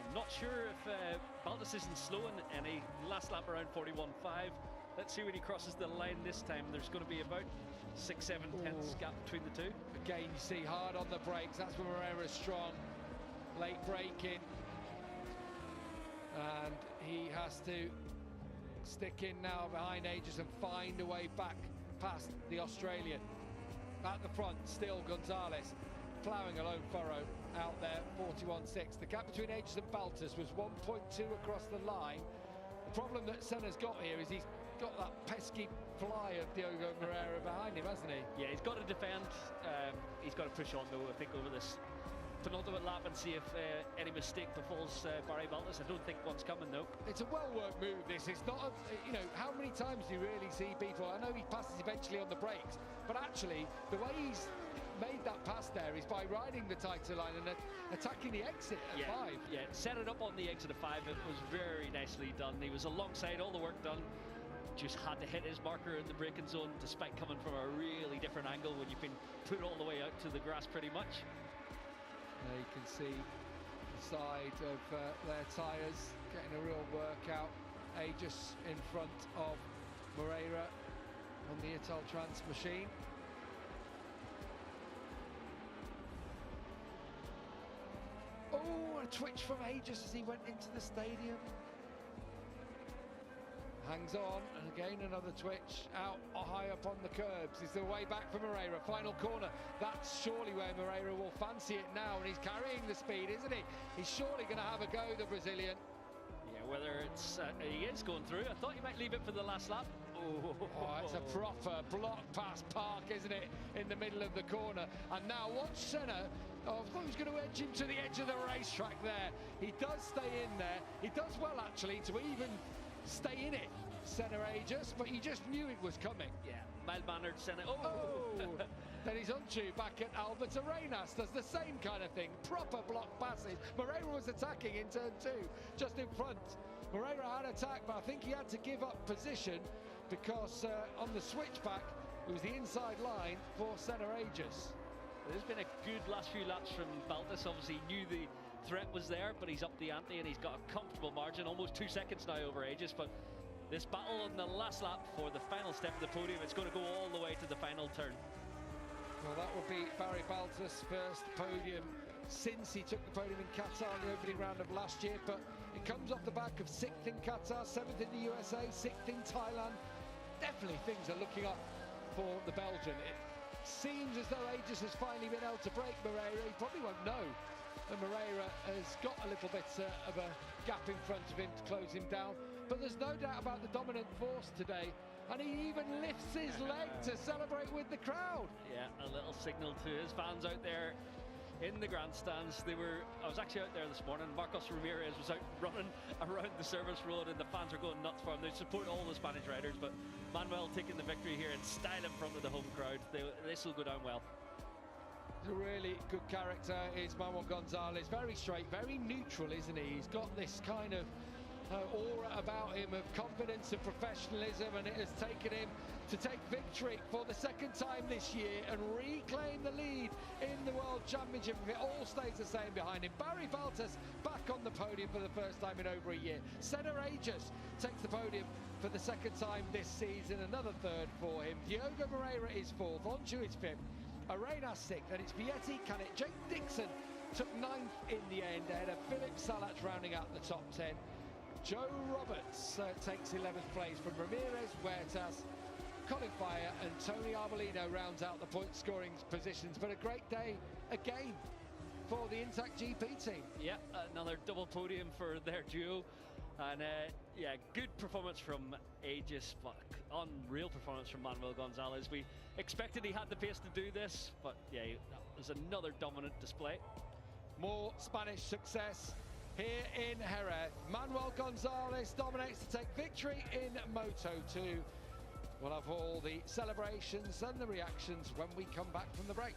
I'm not sure if Baltus isn't slowing any. Last lap around 41.5. Let's see when he crosses the line this time. There's going to be about 6-7 tenths gap between the two. Again, you see hard on the brakes. That's where Moreira's strong. Late braking. And he has to stick in now behind Aegis and find a way back past the Australian. At the front, still Gonzalez ploughing a lone furrow out there, 41.6. The gap between Aegis and Baltus was 1.2 across the line. The problem that Senna's got here is he's got that pesky fly of Diogo Moreira behind him, hasn't he? Yeah, he's got to defend. He's got to push on, though, I think, over this penultimate lap and see if any mistake befalls Barry Baltus. I don't think one's coming, though. It's a well-worked move, this. It's not, you know, how many times do you really see people? I know he passes eventually on the brakes, but actually, the way he's made that pass there is by riding the tighter line and attacking the exit at 5. Yeah, set it up on the exit of 5. It was very nicely done. He was alongside, all the work done. Just had to hit his marker in the braking zone, despite coming from a really different angle when you've been put all the way out to the grass pretty much. There you can see the side of their tyres getting a real workout. Aegis in front of Moreira on the Italtrans machine. Oh, a twitch from Aegis as he went into the stadium. Hangs on, and again another twitch out high up on the curbs. Is the way back for Moreira. Final corner. That's surely where Moreira will fancy it now, and he's carrying the speed, isn't he? He's surely going to have a go, the Brazilian. Yeah, whether it's he is going through. I thought you might leave it for the last lap. Oh, it's a proper block past Park, isn't it? In the middle of the corner. And now watch Senna. Oh, I thought he was going to edge him to the edge of the racetrack there. He does stay in there. He does well, actually, to even stay in it, Senna Aegis, but he just knew it was coming. Yeah, mild-mannered Senna. Then he's on to back at Albert Arenas, does the same kind of thing, proper block passes. Moreira was attacking in turn 2, just in front. Moreira had attack, but I think he had to give up position because on the switchback, it was the inside line for Senna Aegis. There's been a good last few laps from Baltus. Obviously, he knew the threat was there, but he's up the ante and he's got a comfortable margin, almost 2 seconds now over Aegis. But this battle on the last lap for the final step of the podium, it's going to go all the way to the final turn. Well, that will be Barry Baltus' first podium since he took the podium in Qatar in the opening round of last year, but it comes off the back of 6th in Qatar, 7th in the USA, 6th in Thailand. Definitely things are looking up for the Belgian. It seems as though Aegis has finally been able to break Moreira. He probably won't know that Moreira has got a little bit of a gap in front of him to close him down, but there's no doubt about the dominant force today and he even lifts his leg to celebrate with the crowd. Yeah, a little signal to his fans out there in the grandstands. I was actually out there this morning. Marcos Ramirez was out running around the service road, and the fans are going nuts for him. They support all the Spanish riders, but Manuel taking the victory here in style in front of the home crowd. This will go down well. He's a really good character is Manuel Gonzalez. Very straight, very neutral, isn't he? He's got this kind of aura about him of confidence and professionalism, and it has taken him to take victory for the second time this year and reclaim the lead in the World Championship. If it all stays the same behind him. Barry Valtes back on the podium for the first time in over a year. Senna Aegis takes the podium for the second time this season, another third for him. Diogo Moreira is fourth, Onju is fifth, Arenas sixth, and it's Vietti, Canet, Jake Dixon took ninth in the end ahead of Philip Salat rounding out the top 10. Joe Roberts takes 11th place from Ramirez, Huertas, Colin Fire and Tony Arbolino rounds out the point scoring positions. But a great day again for the Intact GP team. Yeah, another double podium for their duo. And yeah, good performance from Aegis, but unreal performance from Manuel Gonzalez. We expected he had the pace to do this, but yeah, that was another dominant display. More Spanish success here in Jerez. Manuel Gonzalez dominates to take victory in Moto 2. We'll have all the celebrations and the reactions when we come back from the break.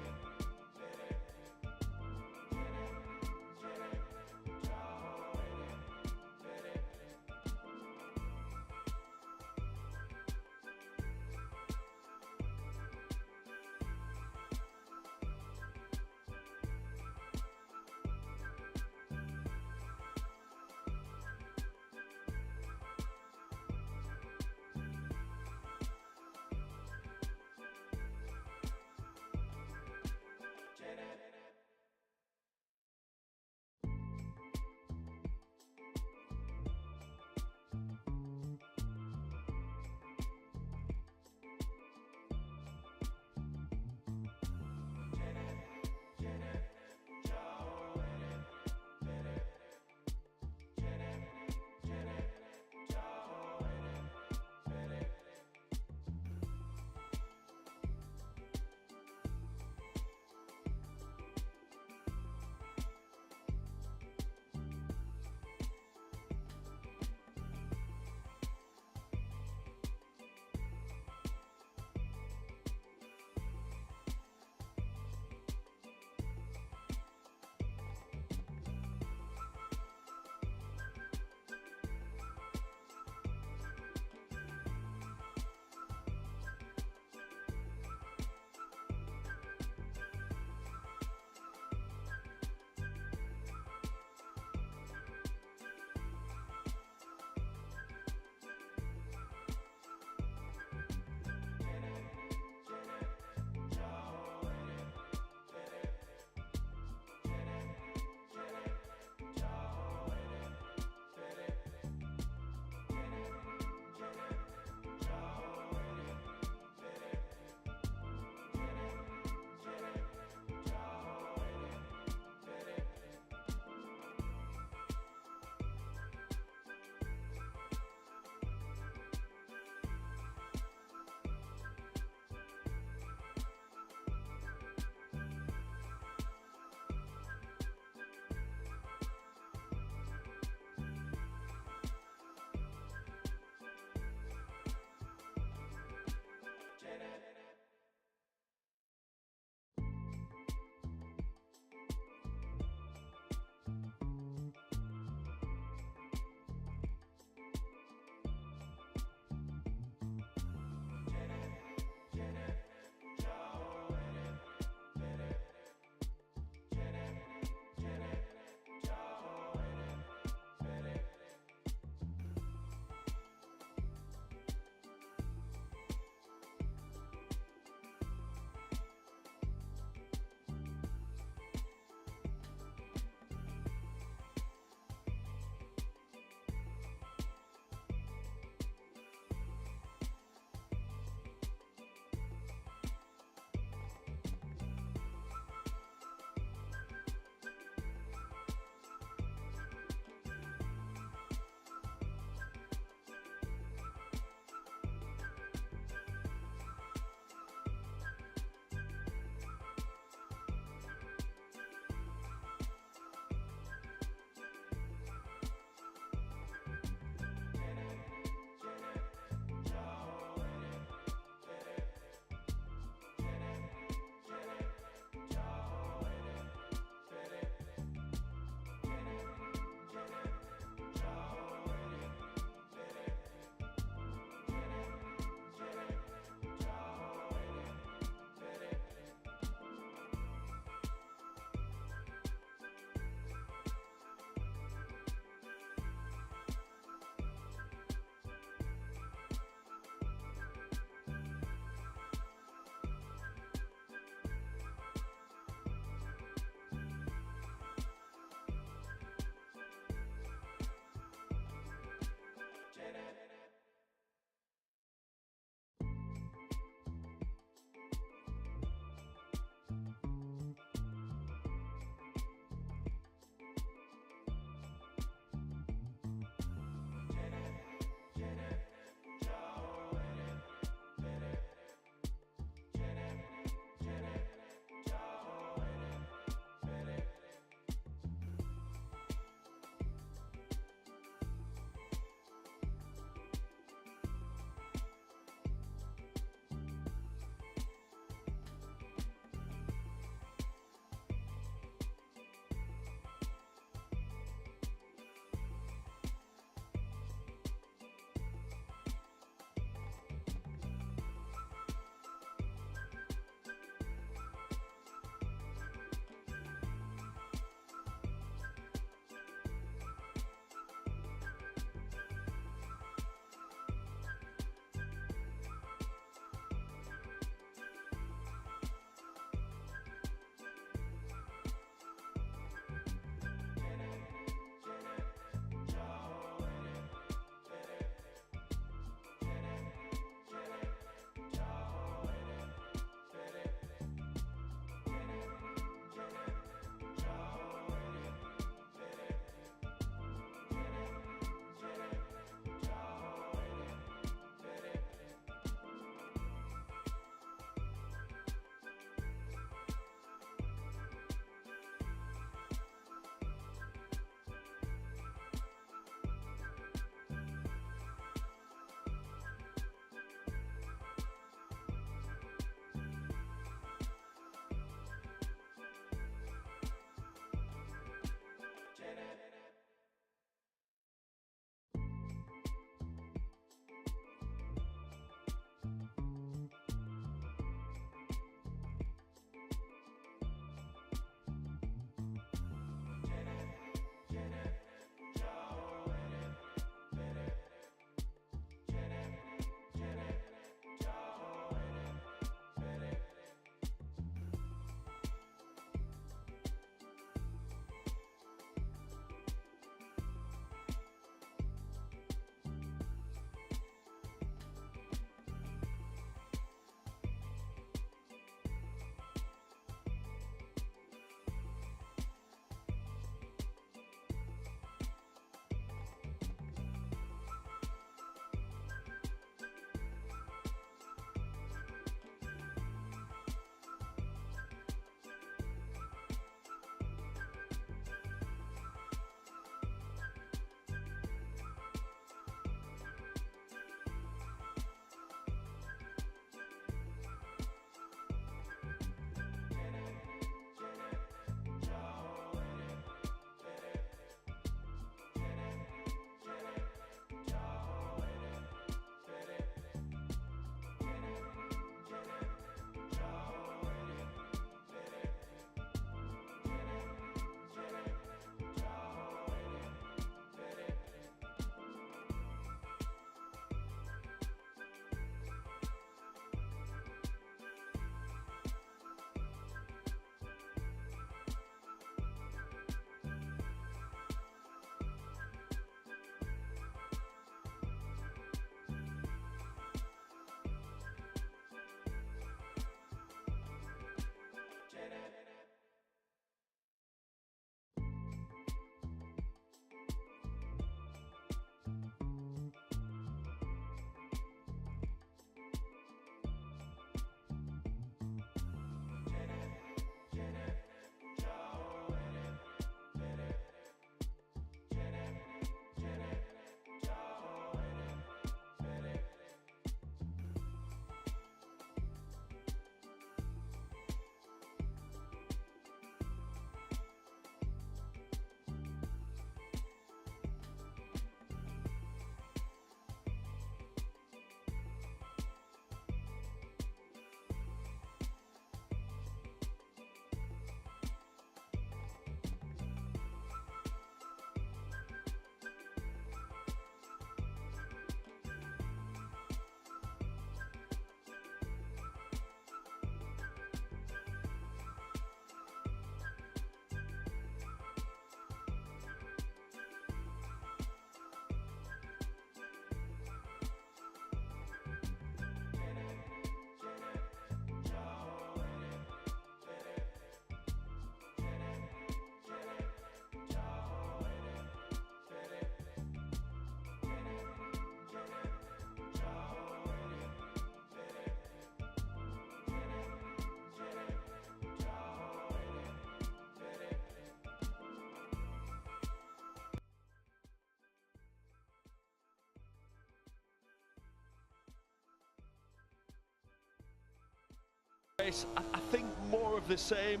race. I think more of the same.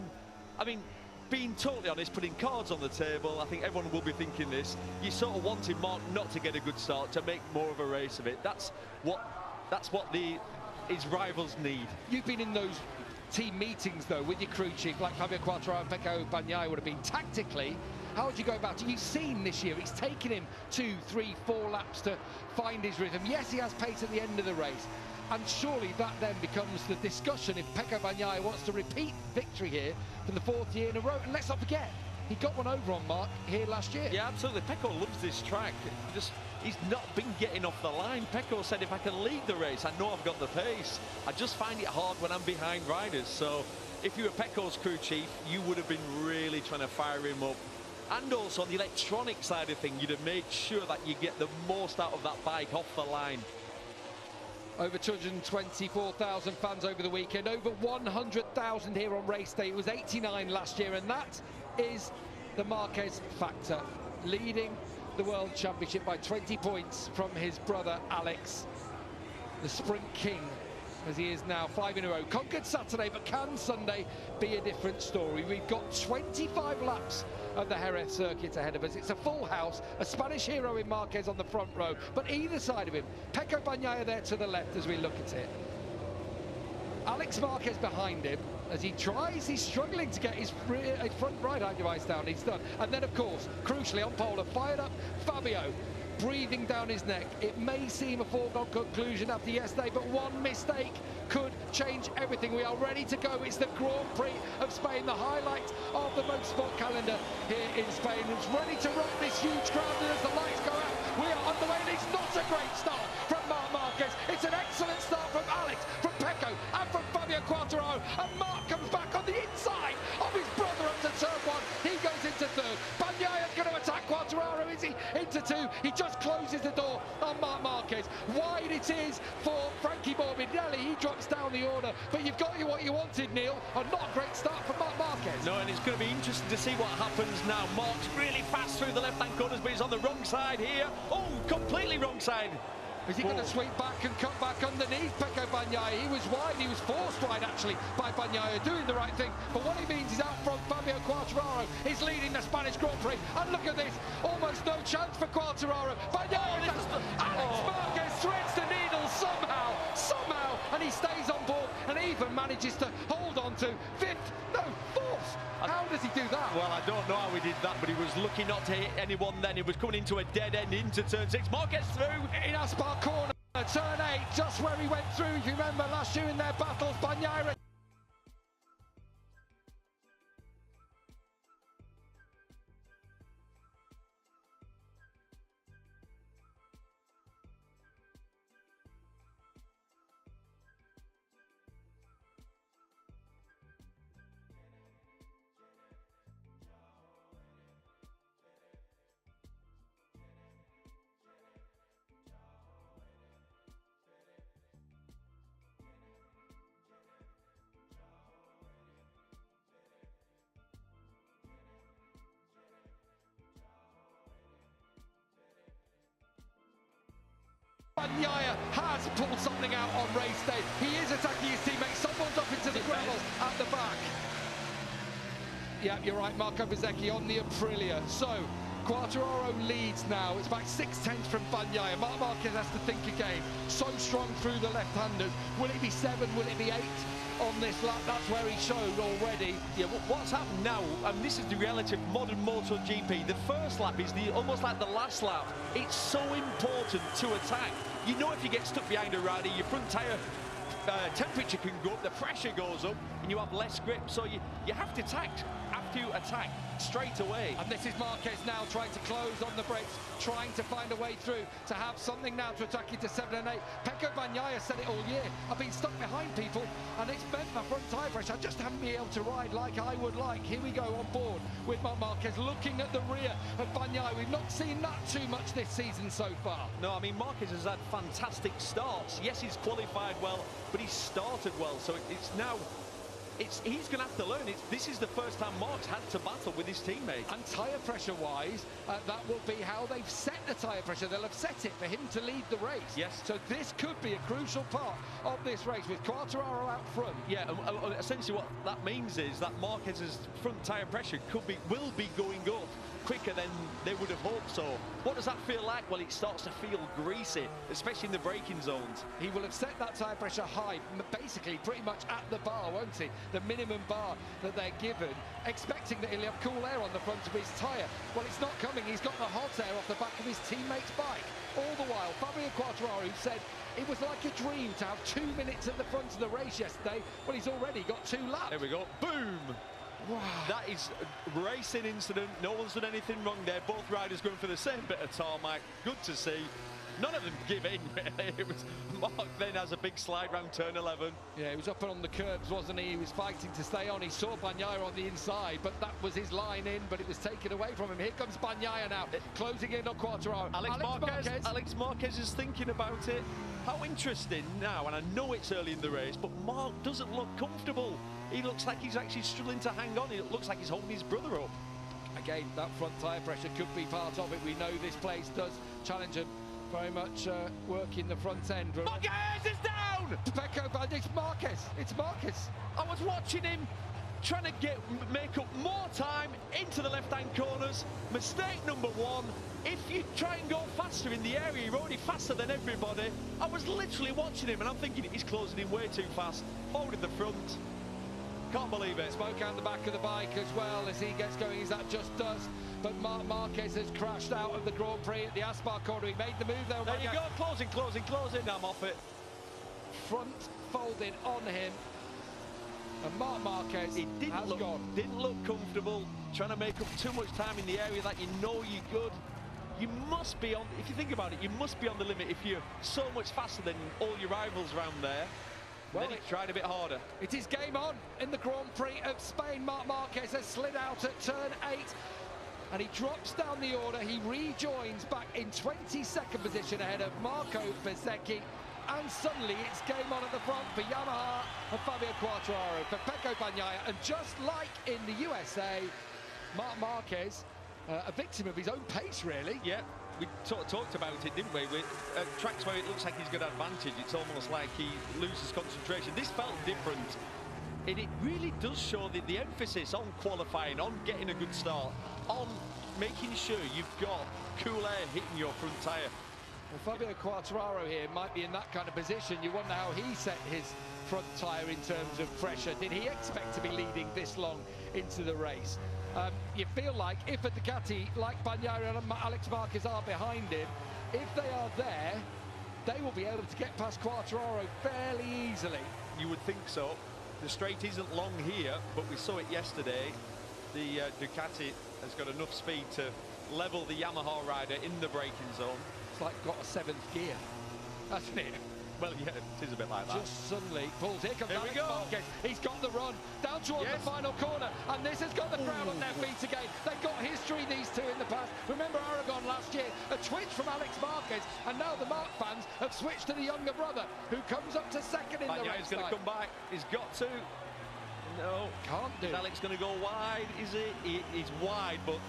I mean, being totally honest, putting cards on the table, I think everyone will be thinking this. You sort of wanted Mark not to get a good start, to make more of a race of it. That's what his rivals need. You've been in those team meetings, though, with your crew chief, like Fabio Quartararo and Pecco Bagnaia would have been. Tactically, how would you go about it? You've seen this year, it's taken him 2, 3, 4 laps to find his rhythm. Yes, he has pace at the end of the race. And surely that then becomes the discussion if Pecco Bagnaia wants to repeat victory here for the 4th year in a row. And let's not forget, he got one over on Mark here last year. Yeah, absolutely. Pecco loves this track. He's not been getting off the line. Pecco said, if I can lead the race, I know I've got the pace. I just find it hard when I'm behind riders. So if you were Pecco's crew chief, you would have been really trying to fire him up. And also on the electronic side of things, you'd have made sure that you get the most out of that bike off the line. Over 224,000 fans over the weekend, over 100,000 here on race day. It was 89 last year, and that is the Marquez factor, leading the World Championship by 20 points from his brother Alex, the Sprint King, as he is now 5 in a row. Conquered Saturday, but can Sunday be a different story? We've got 25 laps of the Jerez circuit ahead of us. It's a full house, a Spanish hero in Marquez on the front row, but either side of him, Pecco Bagnaia there to the left as we look at it. Alex Marquez behind him as he tries, he's struggling to get his front ride device down. He's done. And then, of course, crucially on pole, a fired up Fabio, breathing down his neck. It may seem a foregone conclusion after yesterday, but one mistake could change everything. We are ready to go. It's the Grand Prix of Spain, the highlight of the motorsport calendar here in Spain. It's ready to rock this huge crowd, and as the lights go out, we are on the way. And it's not a great start from Marc Marquez. It's an excellent start from Alex, from Pecco, and from Fabio Quartararo. And Marc comes back on the inside of his brother up to turn 1. He goes into 3rd. Bagnaia's going to attack Quartararo, is he? Into 2. He just closes the door on Marc Marquez. Wide it is for Frankie Morbidelli. He drops down the order, but you've got what you wanted, Neil. And not a great start for Marc Marquez. No, and it's going to be interesting to see what happens now. Marc's really fast through the left-hand corners, but he's on the wrong side here. Oh, completely wrong side. Is he going to sweep back and cut back underneath Pecco Bagnaia? He was wide, he was forced wide actually by Bagnaia, doing the right thing. But what it means is out front, Fabio Quartararo is leading the Spanish Grand Prix. And look at this, almost no chance for Quartararo. Bagnaia, Alex Marquez threads the needle somehow, and he stays on board and even manages to hold on to 5th, no, 4th. How does he do that? Well, I don't know how he did that, but he was lucky not to hit anyone then. He was coming into a dead end into turn 6. Marquez through. In Aspar corner, turn 8, just where he went through. If you remember last year in their battles, Bagnaia. Bagnaia has pulled something out on race day. He is attacking his teammate. Someone's up into the gravel at the back. Yeah, you're right, Marco Bezzecchi on the Aprilia. So, Quartararo leads now. It's about 6/10 from Bagnaia. Marc Marquez has to think again. So strong through the left-handers. Will it be 7? Will it be 8 on this lap? That's where he showed already. Yeah, what's happened now, and this is the reality of modern MotoGP, the first lap is almost like the last lap. It's so important to attack. You know, if you get stuck behind a rider, your front tyre temperature can go up, the pressure goes up, and you have less grip. So you have to attack straight away. And this is Marquez now trying to close on the brakes, trying to find a way through, to have something now to attack into 7 and 8. Pecco Bagnaia said it all year. I've been stuck behind people, and it's bent my front tyre pressure. I just haven't been able to ride like I would like. Here we go on board with Marc Marquez looking at the rear of Bagnaia. We've not seen that too much this season so far. No, I mean, Marquez has had fantastic starts. Yes, he's qualified well, but he's started well. So it's now he's going to have to learn. This is the first time Mark's had to battle with his teammates. And tyre pressure-wise, that will be how they've set the tyre pressure. They'll have set it for him to lead the race. Yes. So this could be a crucial part of this race with Quartararo out front. Yeah, essentially what that means is that Marquez's front tyre pressure will be going up quicker than they would have hoped. So what does that feel like? Well, it starts to feel greasy, especially in the braking zones. He will have set that tyre pressure high, basically pretty much at the bar, won't he? The minimum bar that they're given, expecting that he'll have cool air on the front of his tyre. Well, it's not coming. He's got the hot air off the back of his teammate's bike. All the while, Fabio Quartararo said it was like a dream to have 2 minutes at the front of the race yesterday. Well, he's already got 2 laps. There we go. Boom! Wow. That is a racing incident. No one's done anything wrong there. Both riders going for the same bit of tarmac. Good to see. None of them give in, really. It was Mark then has a big slide round turn 11. Yeah, he was up and on the curbs, wasn't he? He was fighting to stay on. He saw Bagnaia on the inside, but that was his line in, but it was taken away from him. Here comes Bagnaia now, closing in on Quartararo. Alex Marquez is thinking about it. How interesting now, and I know it's early in the race, but Mark doesn't look comfortable. He looks like he's actually struggling to hang on. It looks like he's holding his brother up. Again, that front tyre pressure could be part of it. We know this place does challenge him very much, working the front end. Marquez is down! Pecco, but it's Marquez. It's Marquez. I was watching him trying to make up more time into the left-hand corners. Mistake number 1. If you try and go faster in the area, you're already faster than everybody. I was literally watching him and I'm thinking he's closing in way too fast. Forward in the front. Can't believe it. Smoke out the back of the bike as well as he gets going, as that just does. But Marquez has crashed out of the Grand Prix at the Aspar corner. He made the move though. There you go, closing. I'm off it. Front folded on him. And Marc Marquez didn't look comfortable, trying to make up too much time in the area that you know you're good. You must be on, if you think about it, you must be on the limit if you're so much faster than all your rivals around there. Well, then he tried a bit harder. It is game on in the Grand Prix of Spain. Marc Marquez has slid out at turn 8 and he drops down the order. He rejoins back in 22nd position ahead of Marco Bezzecchi. And suddenly it's game on at the front for Yamaha and Fabio Quartararo, for Pecco Bagnaia. And just like in the USA, Marc Marquez, a victim of his own pace, really. Yeah, we talked about it, didn't we? With tracks where it looks like he's got advantage, it's almost like he loses concentration. This felt different. And it really does show the emphasis on qualifying, on getting a good start, on making sure you've got cool air hitting your front tyre. Well, Fabio Quartararo here might be in that kind of position. You wonder how he set his front tyre in terms of pressure. Did he expect to be leading this long into the race? You feel like if a Ducati like Bagnaia and Alex Marquez are behind him, if they are there, they will be able to get past Quartararo fairly easily. You would think so. The straight isn't long here, but we saw it yesterday. The Ducati has got enough speed to level the Yamaha rider in the braking zone. It's like got a 7th gear, hasn't it? Well, yeah, it is a bit like that. Just suddenly pulls. Here comes Alex Marquez. He's got the run down towards the final corner, and this has got the crowd on their feet again. They've got history, these two, in the past. Remember Aragon last year, a twitch from Alex Marquez, and now the Marc fans have switched to the younger brother, who comes up to second in the race. He's going to come back. He's got to. No, can't do. Is Alex going to go wide? Is it? He's wide, but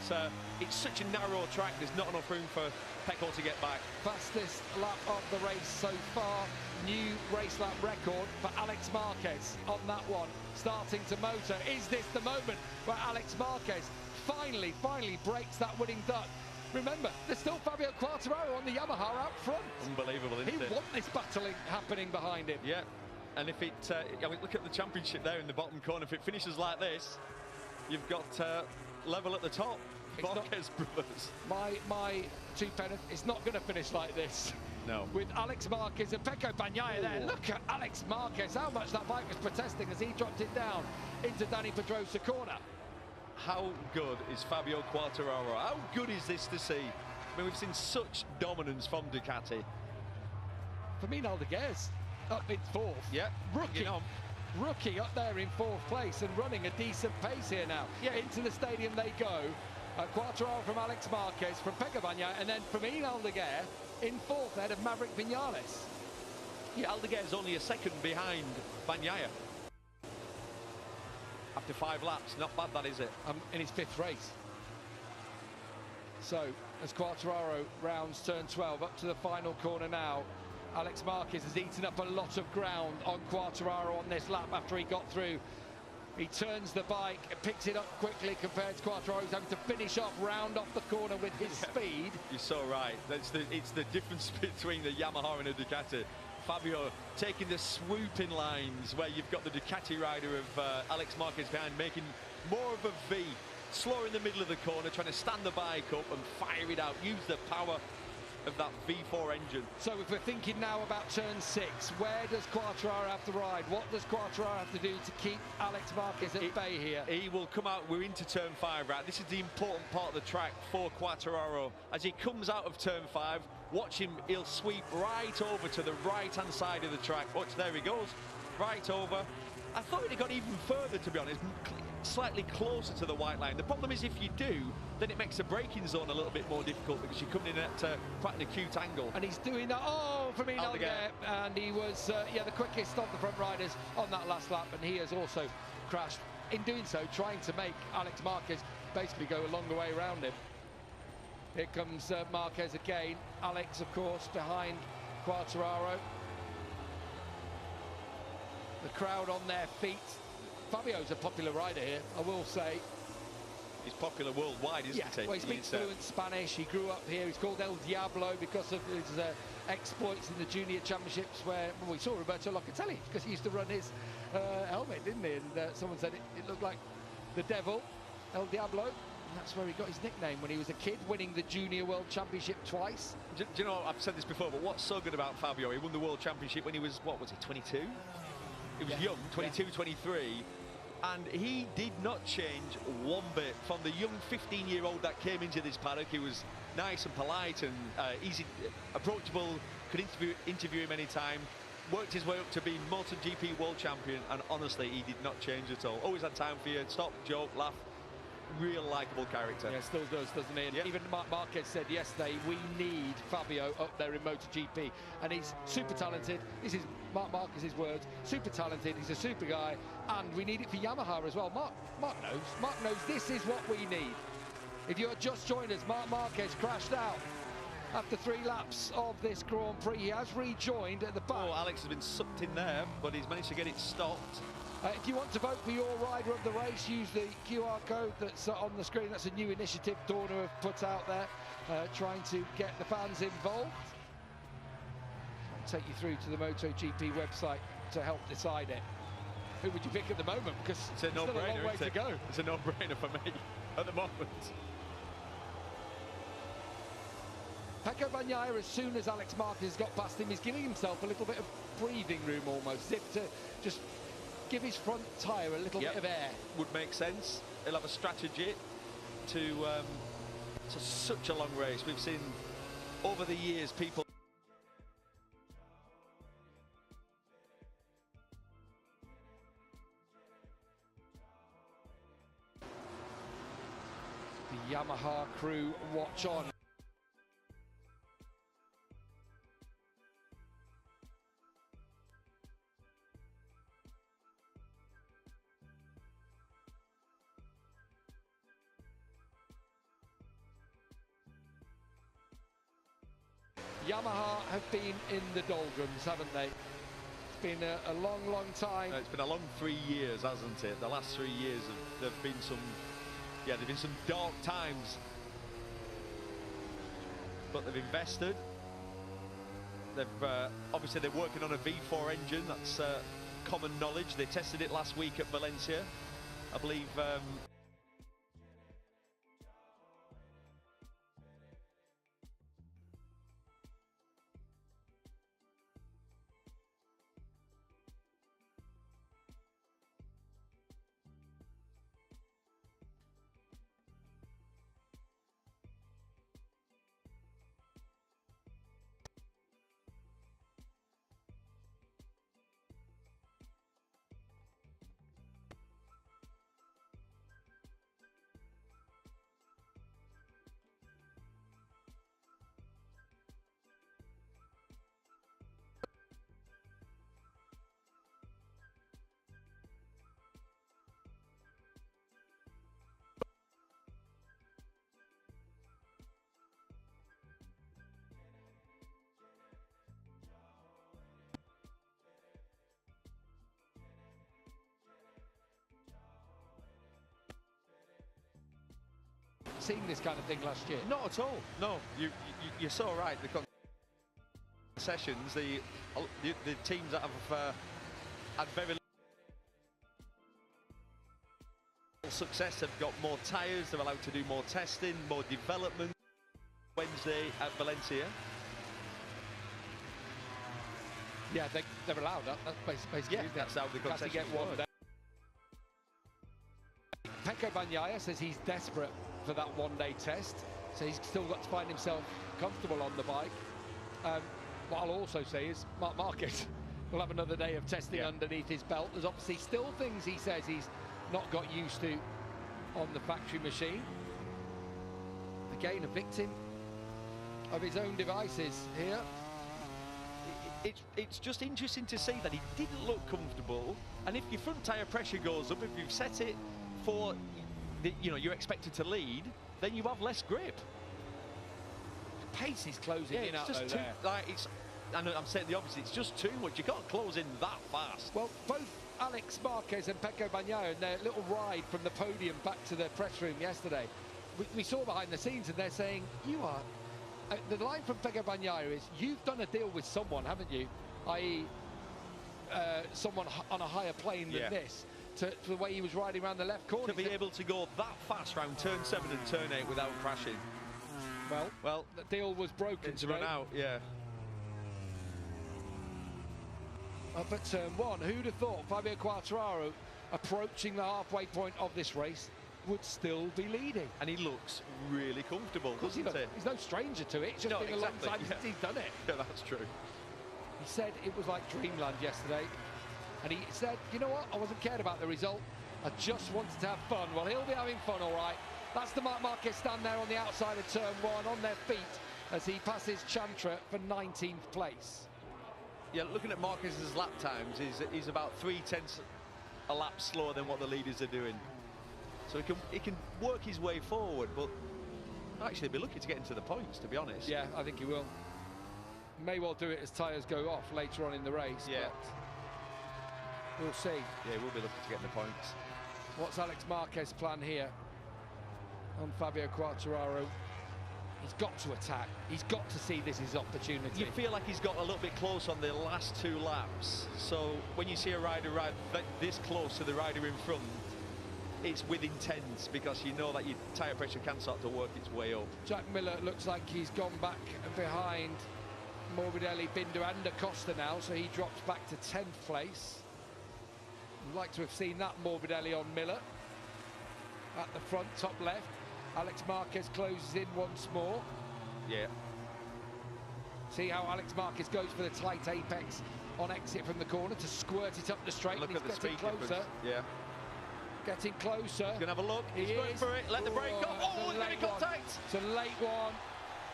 it's such a narrow track. There's not enough room for Pecco to get back. Fastest lap of the race so far. New race lap record for Alex Marquez on that one. Starting to Moto. Is this the moment where Alex Marquez finally breaks that winning duck? Remember, there's still Fabio Quartararo on the Yamaha out front. Unbelievable, isn't it? He wants this battling happening behind him. Yeah. And if it, I mean, look at the championship there in the bottom corner. If it finishes like this, you've got level at the top. Marquez brothers. My 2 penneth, it's not going to finish like this. No. With Alex Marquez and Pecco Bagnaia there. Look at Alex Marquez, how much that bike was protesting as he dropped it down into Dani Pedrosa corner. How good is Fabio Quartararo? How good is this to see? I mean, we've seen such dominance from Ducati. Fermin Aldeguer's up in 4th. Yeah, Rookie up there in 4th place and running a decent pace here now. Yeah, into the stadium they go. Quartararo from Alex Marquez, from Pecco Bagnaia, and then Fermin Aldeguer in 4th ahead of Maverick Vinales. Yeah, Aldeguer's only a second behind Bagnaia. after 5 laps. Not bad, that, is it? In his 5th race. So, as Quartararo rounds turn 12, up to the final corner now, Alex Marquez has eaten up a lot of ground on Quartararo on this lap after he got through. He turns the bike, picks it up quickly compared to Quartararo, who's having to finish off, round off the corner with his speed. You're so right. It's the difference between the Yamaha and a Ducati. Fabio taking the swooping lines where you've got the Ducati rider of Alex Marquez behind, making more of a V, slower in the middle of the corner, trying to stand the bike up and fire it out, use the power of that V4 engine. So if we're thinking now about turn 6, where does Quartararo have to ride? What does Quartararo have to do to keep Alex Marquez at bay here? He will come out, we're into turn 5, right? This is the important part of the track for Quartararo. As he comes out of turn 5, watch him, he'll sweep right over to the right-hand side of the track. Watch, there he goes, right over. I thought he'd got even further, to be honest, slightly closer to the white line. The problem is if you do, then it makes the braking zone a little bit more difficult because you're coming in at quite an acute angle. And he's doing that, from in out there. And he was, the quickest of the front riders on that last lap, and he has also crashed. In doing so, trying to make Alex Marquez basically go a longer way around him. Here comes Marquez again. Alex, of course, behind Quartararo. The crowd on their feet. Fabio's a popular rider here, I will say. He's popular worldwide, isn't he? Well, he speaks fluent Spanish. He grew up here. He's called El Diablo because of his exploits in the junior championships where we saw Roberto Locatelli because he used to run his helmet, didn't he? And someone said it looked like the devil, El Diablo. And that's where he got his nickname when he was a kid, winning the Junior World Championship twice. Do you know, I've said this before, but what's so good about Fabio, he won the World Championship when he was, what was he, 22? He was young, 22, 23. And he did not change one bit from the young 15-year-old that came into this paddock. He was nice and polite and easy, approachable, could interview him anytime. Worked his way up to be MotoGP world champion, and honestly, he did not change at all. Always had time for you, stop, joke, laugh. Real likeable character. Yeah, still does, doesn't he? And even Marquez said yesterday, we need Fabio up there in MotoGP, and he's super talented. This is Marc Marquez's words. Super talented. He's a super guy, and we need it for Yamaha as well. Marc knows. Marc knows this is what we need. If you're just joined us, Marc Marquez crashed out after 3 laps of this Grand Prix. He has rejoined at the back. Oh, Alex has been sucked in there, but he's managed to get it stopped. If you want to vote for your rider of the race, use the QR code that's on the screen. That's a new initiative Dorna have put out there, trying to get the fans involved. I'll take you through to the MotoGP website to help decide it. Who would you pick at the moment? Because it's a no-brainer, still a long way to go. It's a no-brainer for me at the moment. Pecco Bagnaia, as soon as Alex Marquez has got past him, is giving himself a little bit of breathing room almost, as if to just give his front tyre a little bit of air. Would make sense. He'll have a strategy to such a long race. We've seen over the years people the Yamaha crew watch on. Yamaha have been in the doldrums, haven't they? It's been a long, long time. It's been a long 3 years, hasn't it? The last 3 years, there've been some dark times. But they've invested. They've obviously they're working on a V4 engine. That's common knowledge. They tested it last week at Valencia, I believe. seen this kind of thing last year. Not at all. No, you're so right. The concessions, the teams that have had very little success have got more tyres. They're allowed to do more testing, more development. Wednesday at Valencia. Yeah, they're allowed. That's basically. Yeah, that's how the concessions get one work. day. Pecco Bagnaia says he's desperate for that one-day test, so he's still got to find himself comfortable on the bike. What I'll also say is Marc Marquez will have another day of testing underneath his belt. There's obviously still things he says he's not got used to on the factory machine. Again, a victim of his own devices here. It's just interesting to see that he didn't look comfortable, and if your front tyre pressure goes up, if you've set it for you're expected to lead, then you have less grip. The pace is closing in out just there. I'm saying the opposite. It's just too much. You can't close in that fast. Well, both Alex Marquez and Pecco Bagnaia, in their little ride from the podium back to the press room yesterday, we saw behind the scenes, and they're saying, you are... the line from Pecco Bagnaia is, you've done a deal with someone, haven't you? I.e., someone on a higher plane than this, to the way he was riding around the left corner. To be able to go that fast round turn 7 and turn 8 without crashing. Well, the deal was broken. It's run out, yeah. Up at turn 1, who'd have thought Fabio Quartararo, approaching the halfway point of this race, would still be leading? And he looks really comfortable, doesn't he? He's no stranger to it. It's just been a long time since he's done it. Yeah, that's true. He said it was like dreamland yesterday. And he said, you know what? I wasn't cared about the result. I just wanted to have fun. Well, he'll be having fun, all right. That's the Marc Marquez stand there on the outside of turn 1, on their feet, as he passes Chantra for 19th place. Yeah, looking at Marquez's lap times, he's about 3/10 a lap slower than what the leaders are doing. So he can work his way forward, but actually he'll be lucky to get into the points, to be honest. Yeah, I think he will. May well do it as tyres go off later on in the race. Yeah. But we'll see. Yeah, we'll be lucky to get in the points. What's Alex Marquez's plan here on Fabio Quartararo? He's got to attack. He's got to see this as opportunity. You feel like he's got a little bit close on the last 2 laps. So when you see a rider ride this close to the rider in front, it's with intent, because you know that your tyre pressure can start to work its way up. Jack Miller looks like he's gone back behind Morbidelli, Binder and Acosta now, so he drops back to 10th place. I'd like to have seen that Morbidelli on Miller. At the front, top left. Alex Marquez closes in once more. Yeah. See how Alex Marquez goes for the tight apex on exit from the corner to squirt it up the straight. Look and at he's the getting speed closer. difference. Yeah. Getting closer. He's going to have a look. He's going for it. Let the brake go. Oh, he's going to contact. It's a late one,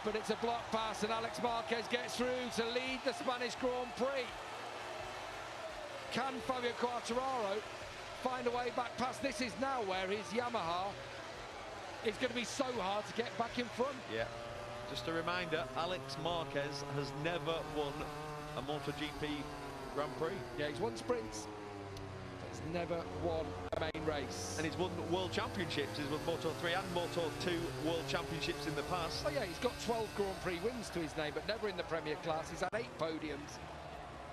but it's a block pass, and Alex Marquez gets through to lead the Spanish Grand Prix. Can Fabio Quartararo find a way back past? This is now where his Yamaha is going to be so hard to get back in front. Yeah. Just a reminder, Alex Marquez has never won a MotoGP Grand Prix. Yeah, he's won sprints, but he's never won a main race. And he's won World Championships. He's won Moto 3 and Moto 2 World Championships in the past. Oh yeah, he's got 12 Grand Prix wins to his name, but never in the Premier class. He's had 8 podiums,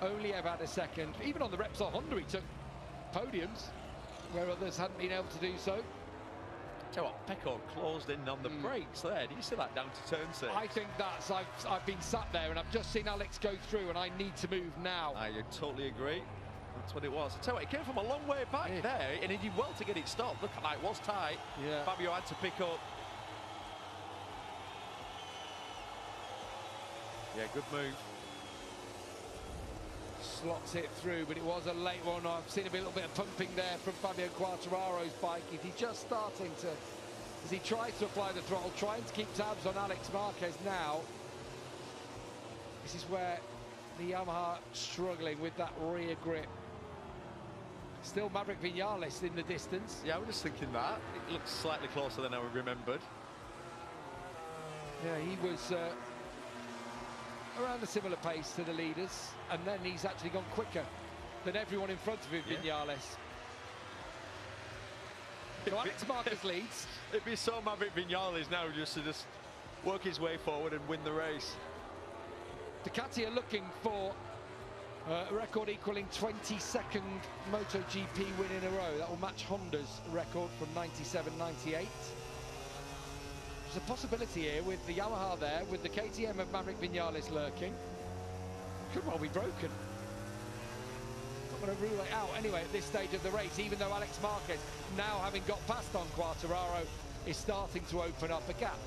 only ever had a second. Even on the Repsol Honda, he took podiums where others hadn't been able to do so. Tell you what, Pecco closed in on the brakes there. Did you see that down to turn 6? I think that's, I've been sat there and I've just seen Alex go through and I need to move now. I totally agree. That's what it was. I tell you what, it came from a long way back there, and he did well to get it stopped. Look, it was tight. Yeah. Fabio had to pick up. Yeah, good move. Slots it through, but it was a late one. I've seen a little bit of pumping there from Fabio Quartararo's bike. Is he just starting to, as he tries to apply the throttle, trying to keep tabs on Alex Marquez now. This is where the Yamaha struggling with that rear grip. Still Maverick Vinales in the distance. Yeah, I was just thinking that. It looks slightly closer than I remembered. Yeah, he was around a similar pace to the leaders, and then he's actually gone quicker than everyone in front of him, Vinales. So Alex Marquez leads. It'd be so Maverick Vinales now just to work his way forward and win the race. Ducati are looking for a record equaling 22nd MotoGP win in a row. That will match Honda's record from 97-98. There's a possibility here with the Yamaha there, with the KTM of Maverick Vinales lurking. Could well be broken. Not going to rule it out anyway at this stage of the race, even though Alex Marquez, now having got past on Quartararo, is starting to open up a gap.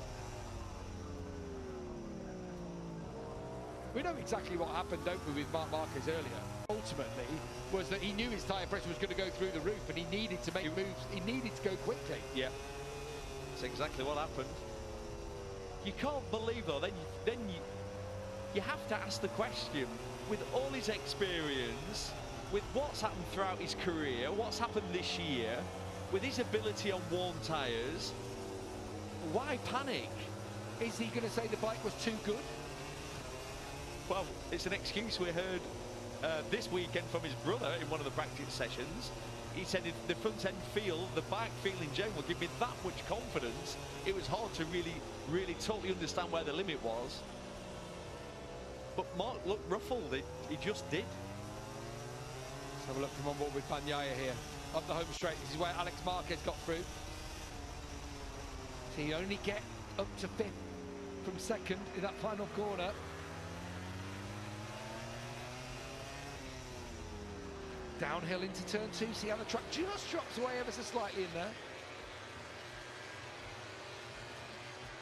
We know exactly what happened, don't we, with Marc Marquez earlier. Ultimately, was that he knew his tyre pressure was going to go through the roof, and he needed to make moves. He needed to go quickly. Yeah, that's exactly what happened. You can't believe, though, then you have to ask the question, with all his experience, with what's happened throughout his career, what's happened this year, with his ability on worn tyres, why panic? Is he going to say the bike was too good? Well, it's an excuse we heard this weekend from his brother in one of the practice sessions. He said the front end feel, the bike feel in general, give me that much confidence. It was hard to really totally understand where the limit was. But Mark looked ruffled, he just did. Let's have a look from on board with Bagnaia here. Up the home straight, this is where Alex Marquez got through. So you only get up to 5th from 2nd in that final corner. Downhill into turn 2, see how the track just drops away ever so slightly in there.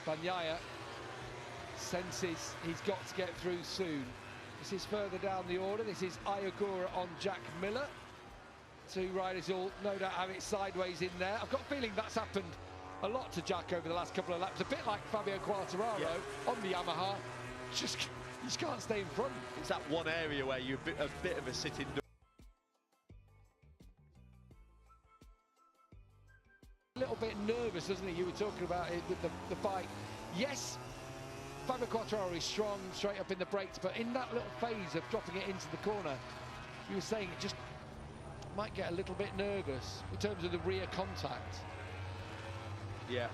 Bagnaia senses he's got to get through soon. This is further down the order. This is Ayagura on Jack Miller. Two riders all no doubt have it sideways in there. I've got a feeling that's happened a lot to Jack over the last couple of laps. A bit like Fabio Quartararo on the Yamaha. You just can't stay in front. It's that one area where you're a bit of a sitting duck. A little bit nervous, doesn't he? You were talking about it with the bike. Yes, Fabio Quartararo is strong, straight up in the brakes, but in that little phase of dropping it into the corner, you were saying it just might get a little bit nervous in terms of the rear contact. Yeah.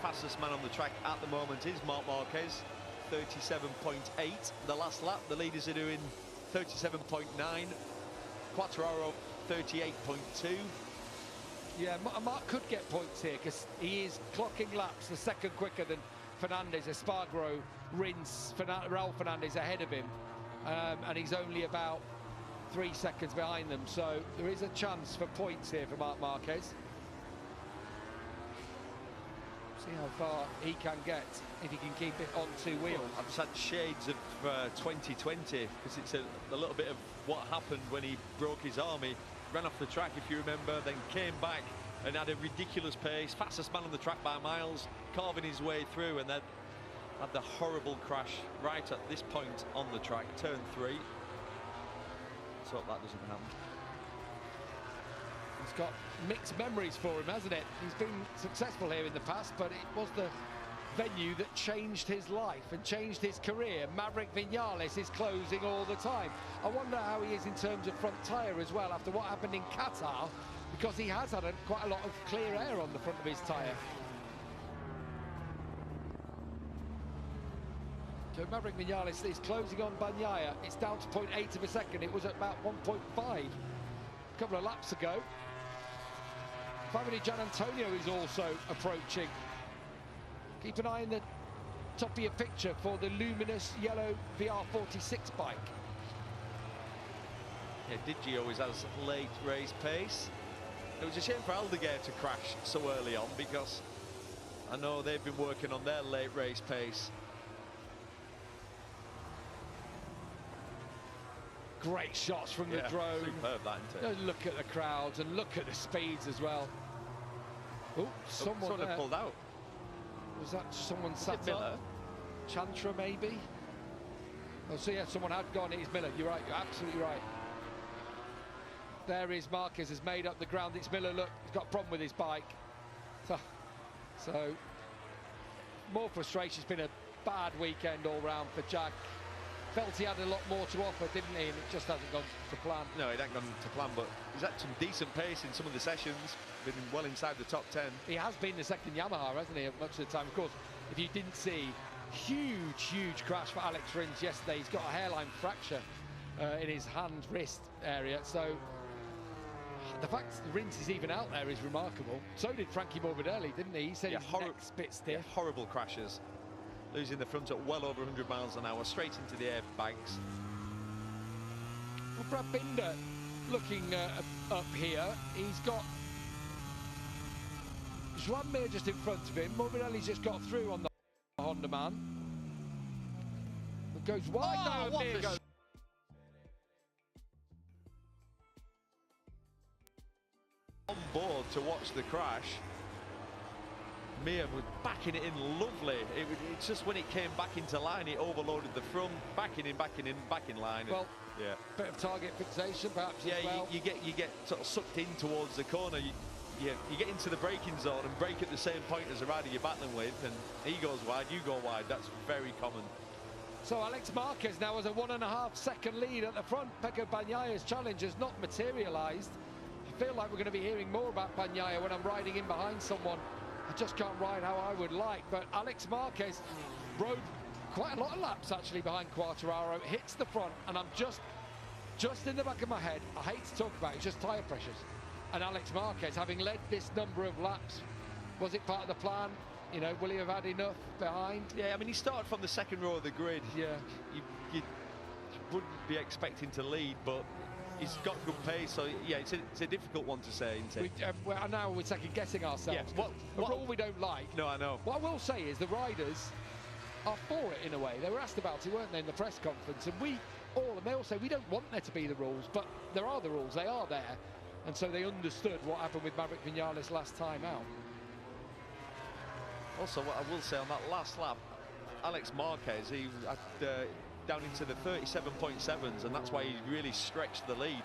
Fastest man on the track at the moment is Marc Marquez, 37.8. The last lap, the leaders are doing 37.9. Quartararo, 38.2. Yeah, Mark could get points here because he is clocking laps a second quicker than Fernandez. Espargaro rins Raul Fernandez ahead of him, and he's only about 3 seconds behind them. So there is a chance for points here for Marc Marquez. See how far he can get if he can keep it on 2 wheels. Well, I've just had shades of 2020 because it's a little bit of what happened when he broke his arm. He ran off the track, if you remember, then came back and had a ridiculous pace, fastest man on the track by miles, carving his way through, and then had the horrible crash right at this point on the track, turn 3. Let's hope that doesn't happen. It's got mixed memories for him, hasn't it? He's been successful here in the past, but it was the venue that changed his life and changed his career. Maverick Vinales is closing all the time. I wonder how he is in terms of front tyre as well after what happened in Qatar, because he has had quite a lot of clear air on the front of his tyre. So Maverick Vinales is closing on Bagnaia. It's down to 0.8 of a second. It was at about 1.5 a couple of laps ago. Fabio Gianantonio is also approaching. Keep an eye on the top of your picture for the luminous yellow VR46 bike. Yeah, Digi always has late race pace. It was a shame for Aldeguer to crash so early on, because I know they've been working on their late race pace. Great shots from the drone. Superb, that, isn't it? Look at the crowds and look at the speeds as well. Oh, someone there pulled out. Was that someone sat up? Chantra, maybe? Oh, so yeah, someone had gone. It is Miller. You're right. You're absolutely right. There is Marquez, has made up the ground. It's Miller. Look, he's got a problem with his bike. So more frustration. It's been a bad weekend all round for Jack. felt he had a lot more to offer, didn't he? And it just hasn't gone to plan. No, it hasn't gone to plan, but he's had some decent pace in some of the sessions, been well inside the top 10. He has been the second Yamaha, hasn't he, much of the time. Of course, if you didn't see, huge crash for Alex Rins yesterday. He's got a hairline fracture in his hand-wrist area, so the fact that Rins is even out there is remarkable. So did Frankie Morbidelli, didn't he? He said his neck's a bit stiff. Horrible crashes. Losing the front at well over 100 miles an hour, straight into the airbags. Well, Brad Binder looking up here. He's got Joan Mir just in front of him. Morbidelli's just got through on the Honda man. It goes wide. Oh, now, Mir goes. On board to watch the crash. Mir was backing it in lovely. It's just when it came back into line, it overloaded the front, backing in, back in line. Well, yeah, bit of target fixation, perhaps. Yeah, as well. you get sort of sucked in towards the corner. You get into the braking zone and brake at the same point as the rider you're battling with, and he goes wide, you go wide. That's very common. So Alex Marquez now has a 1.5 second lead at the front. Pecco Bagnaya's challenge has not materialised. I feel like we're going to be hearing more about Bagnaia when I'm riding in behind someone. I just can't ride how I would like, but Alex Marquez rode quite a lot of laps actually behind Quartararo, hits the front, and I'm just in the back of my head, I hate to talk about it, it's just tyre pressures. And Alex Marquez, having led this number of laps, was it part of the plan? You know, will he have had enough behind? Yeah, I mean, he started from the second row of the grid. Yeah. You wouldn't be expecting to lead, but he's got good pace, so yeah, it's a difficult one to say, isn't it? Now we're second guessing ourselves. Yeah, a rule we don't like. No, I know. What I will say is the riders are for it in a way. They were asked about it, weren't they, in the press conference, and they all say we don't want there to be the rules, but there are the rules, they are there, and so they understood what happened with Maverick Vinales last time out. Also, what I will say on that last lap, Alex Marquez, he had down into the 37.7s, and that's why he really stretched the lead.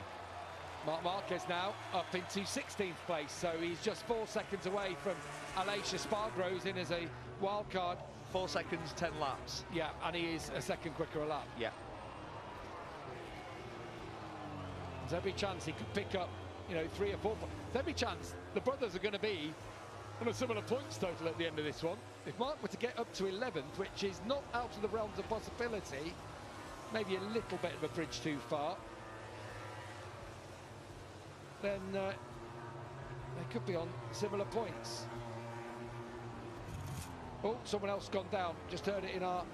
Marc Marquez now up into 16th place, so he's just 4 seconds away from Aleix Espargaro's in as a wild card. 4 seconds, 10 laps. Yeah, and he is a second quicker a lap. Yeah. There's every chance he could pick up, you know, 3 or 4. There's every chance the brothers are going to be on a similar points total at the end of this one. If Mark were to get up to 11th, which is not out of the realms of possibility, maybe a little bit of a bridge too far, then they could be on similar points. Oh, someone else gone down. Just heard it in our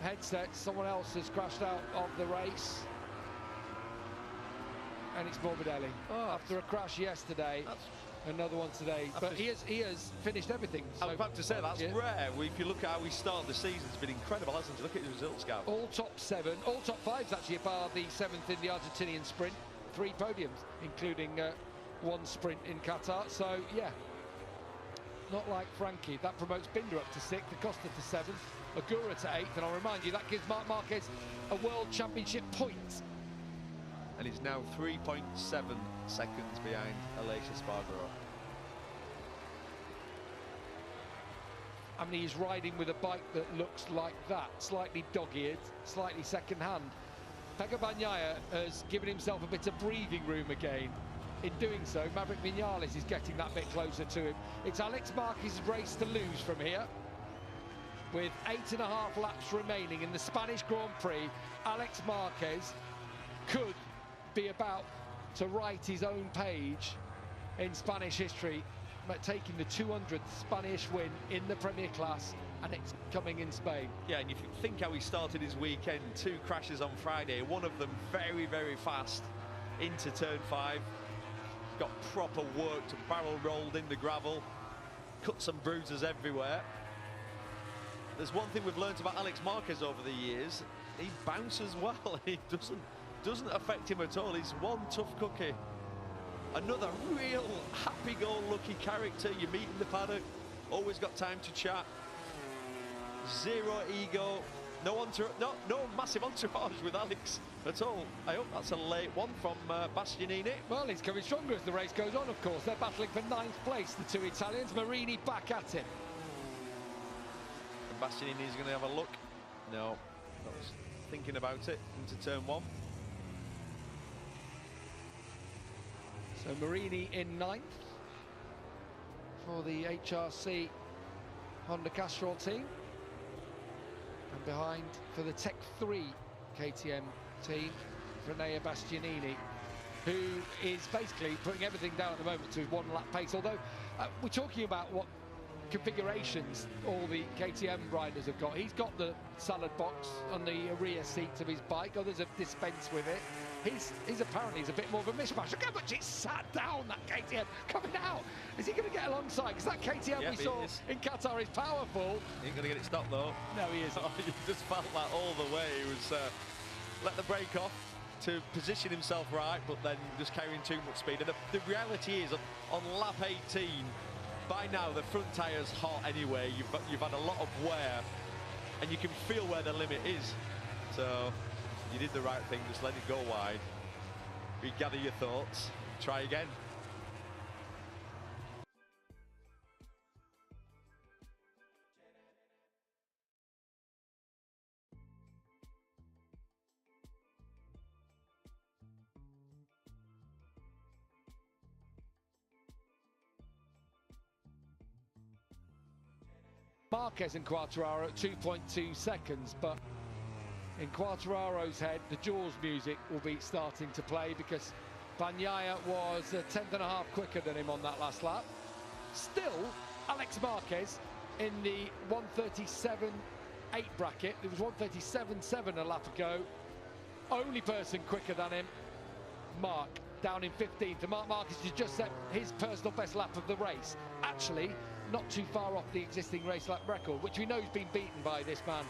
headset. Someone else has crashed out of the race. And it's Morbidelli. Oh, after a crash yesterday, another one today. But he has finished everything. So I was about to say, that's rare. If you look at how we started the season, it's been incredible, hasn't it? Look at the results, Gav. All top 7, all top 5s actually, bar the 7th in the Argentinian sprint. 3 podiums, including 1 sprint in Qatar. So, yeah, not like Frankie. That promotes Binder up to 6th, Acosta to 7th, Agura to 8th. And I'll remind you, that gives Marc Marquez a World Championship point. And he's now 3.7 seconds behind Aleix Espargaro. I mean, he's riding with a bike that looks like that, slightly dog-eared, slightly second-hand. Pecco Bagnaia has given himself a bit of breathing room again. In doing so, Maverick Vinales is getting that bit closer to him. It's Alex Marquez's race to lose from here. With 8.5 laps remaining in the Spanish Grand Prix, Alex Marquez could be about to write his own page in Spanish history, taking the 200th Spanish win in the Premier Class, and it's coming in Spain. Yeah, and if you think how he started his weekend, 2 crashes on Friday, one of them very, very fast into turn 5, got proper worked, barrel rolled in the gravel, cuts and bruises everywhere. There's one thing we've learned about Alex Marquez over the years: he bounces well. He doesn't affect him at all. He's one tough cookie. Another real happy-go-lucky character you meet in the paddock. Always got time to chat. Zero ego. No massive entourage with Alex at all. I hope that's a late one from Bastianini. Well, he's coming stronger as the race goes on, of course. They're battling for 9th place, the 2 Italians. Marini back at him. And Bastianini's going to have a look. No. I was thinking about it into turn 1. So Marini in 9th for the HRC Honda Castrol team. And behind for the Tech 3 KTM team, Renea Bastianini, who is basically putting everything down at the moment to his 1 lap pace. Although we're talking about what configurations all the KTM riders have got. He's got the salad box on the rear seats of his bike. Others have dispensed with it. He's apparently is a bit more of a mishmash. Look how much it's sat down, that KTM coming out. Is he going to get alongside? Because that KTM we saw in Qatar is powerful. He ain't going to get it stopped though. No, he isn't. He just felt like all the way he was let the brake off to position himself right, but then just carrying too much speed. And the reality is, on lap 18, by now the front tyre's hot anyway. You've had a lot of wear, and you can feel where the limit is. So you did the right thing, just let it go wide. Regather your thoughts, try again. Marquez and Quartararo at 2.2 seconds, but in Quartararo's head, the Jaws music will be starting to play because Bagnaia was a 10th and a half quicker than him on that last lap. Still, Alex Marquez in the 137.8 bracket. It was 137.7 a lap ago. Only person quicker than him, Mark, down in 15th. And Marc Marquez has just set his personal best lap of the race. Actually, not too far off the existing race lap record, which we know has been beaten by this man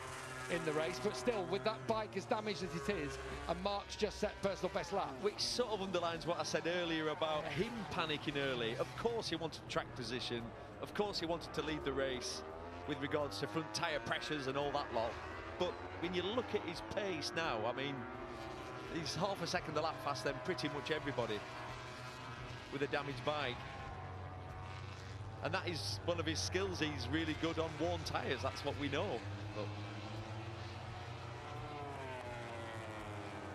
in the race, but still, with that bike as damaged as it is, and Mark's just set personal best lap. Which sort of underlines what I said earlier about him panicking early. Of course he wanted track position, of course he wanted to lead the race with regards to front tyre pressures and all that lot, but when you look at his pace now, I mean, he's half a second a lap faster than pretty much everybody with a damaged bike. And that is one of his skills. He's really good on worn tyres, that's what we know. But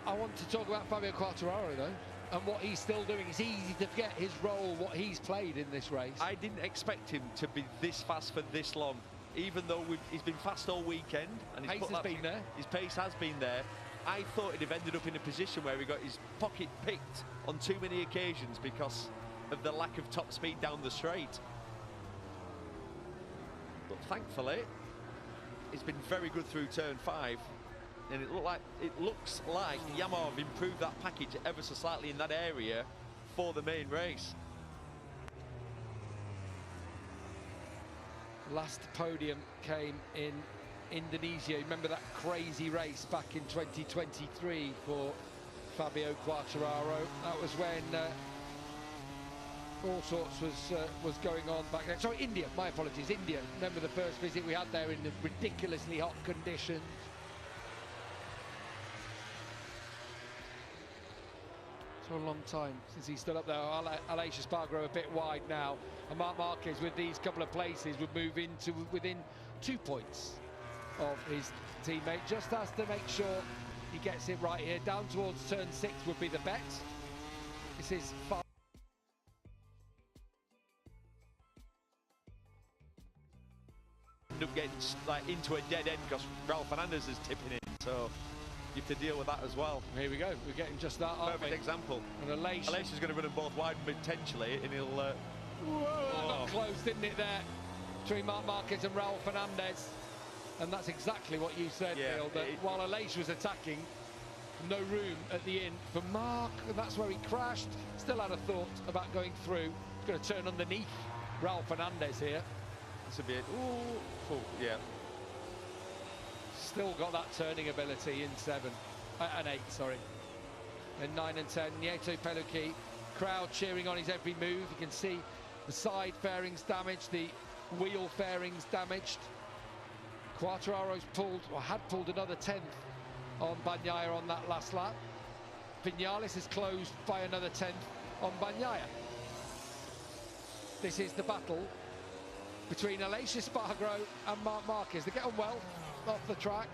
I want to talk about Fabio Quartararo though, and what he's still doing. It's easy to forget his role, what he's played in this race. I didn't expect him to be this fast for this long, even though he's been fast all weekend. And Pace has been there. His pace has been there. I thought he'd have ended up in a position where he got his pocket picked on too many occasions because of the lack of top speed down the straight. But thankfully, it's been very good through turn 5. And it looks like Yamaha have improved that package ever so slightly in that area for the main race. Last podium came in Indonesia. Remember that crazy race back in 2023 for Fabio Quartararo? That was when all sorts was going on back then. Sorry, India, my apologies, India. Remember the first visit we had there in the ridiculously hot conditions. For a long time since he stood up there. Aleix Espargaro a bit wide now, and Marc Marquez with these couple of places would move into within 2 points of his teammate. Just has to make sure he gets it right here. Down towards turn 6 would be the bet. This is far. End up getting like into a dead end because Raul Fernandez is tipping in, so you have to deal with that as well. Here we go. We're getting just that. Perfect example. And Aleix is going to run them both wide potentially, and he'll. Whoa, that got close, didn't it? There between Marc Marquez and Raul Fernandez, and that's exactly what you said, Neil. That while Aleix was attacking, no room at the end for Marc, and that's where he crashed. Still had a thought about going through. He's going to turn underneath Raul Fernandez here. It's a bit. Ooh, yeah. Still got that turning ability in 7 and 8, sorry. And 9 and 10, Nieto Pelucchi, crowd cheering on his every move. You can see the side fairings damaged, the wheel fairings damaged. Quartararo's pulled, or had pulled, another 10th on Bagnaia on that last lap. Vinales is closed by another 10th on Bagnaia. This is the battle between Aleix Espargaro and Marc Marquez. They get on well off the track.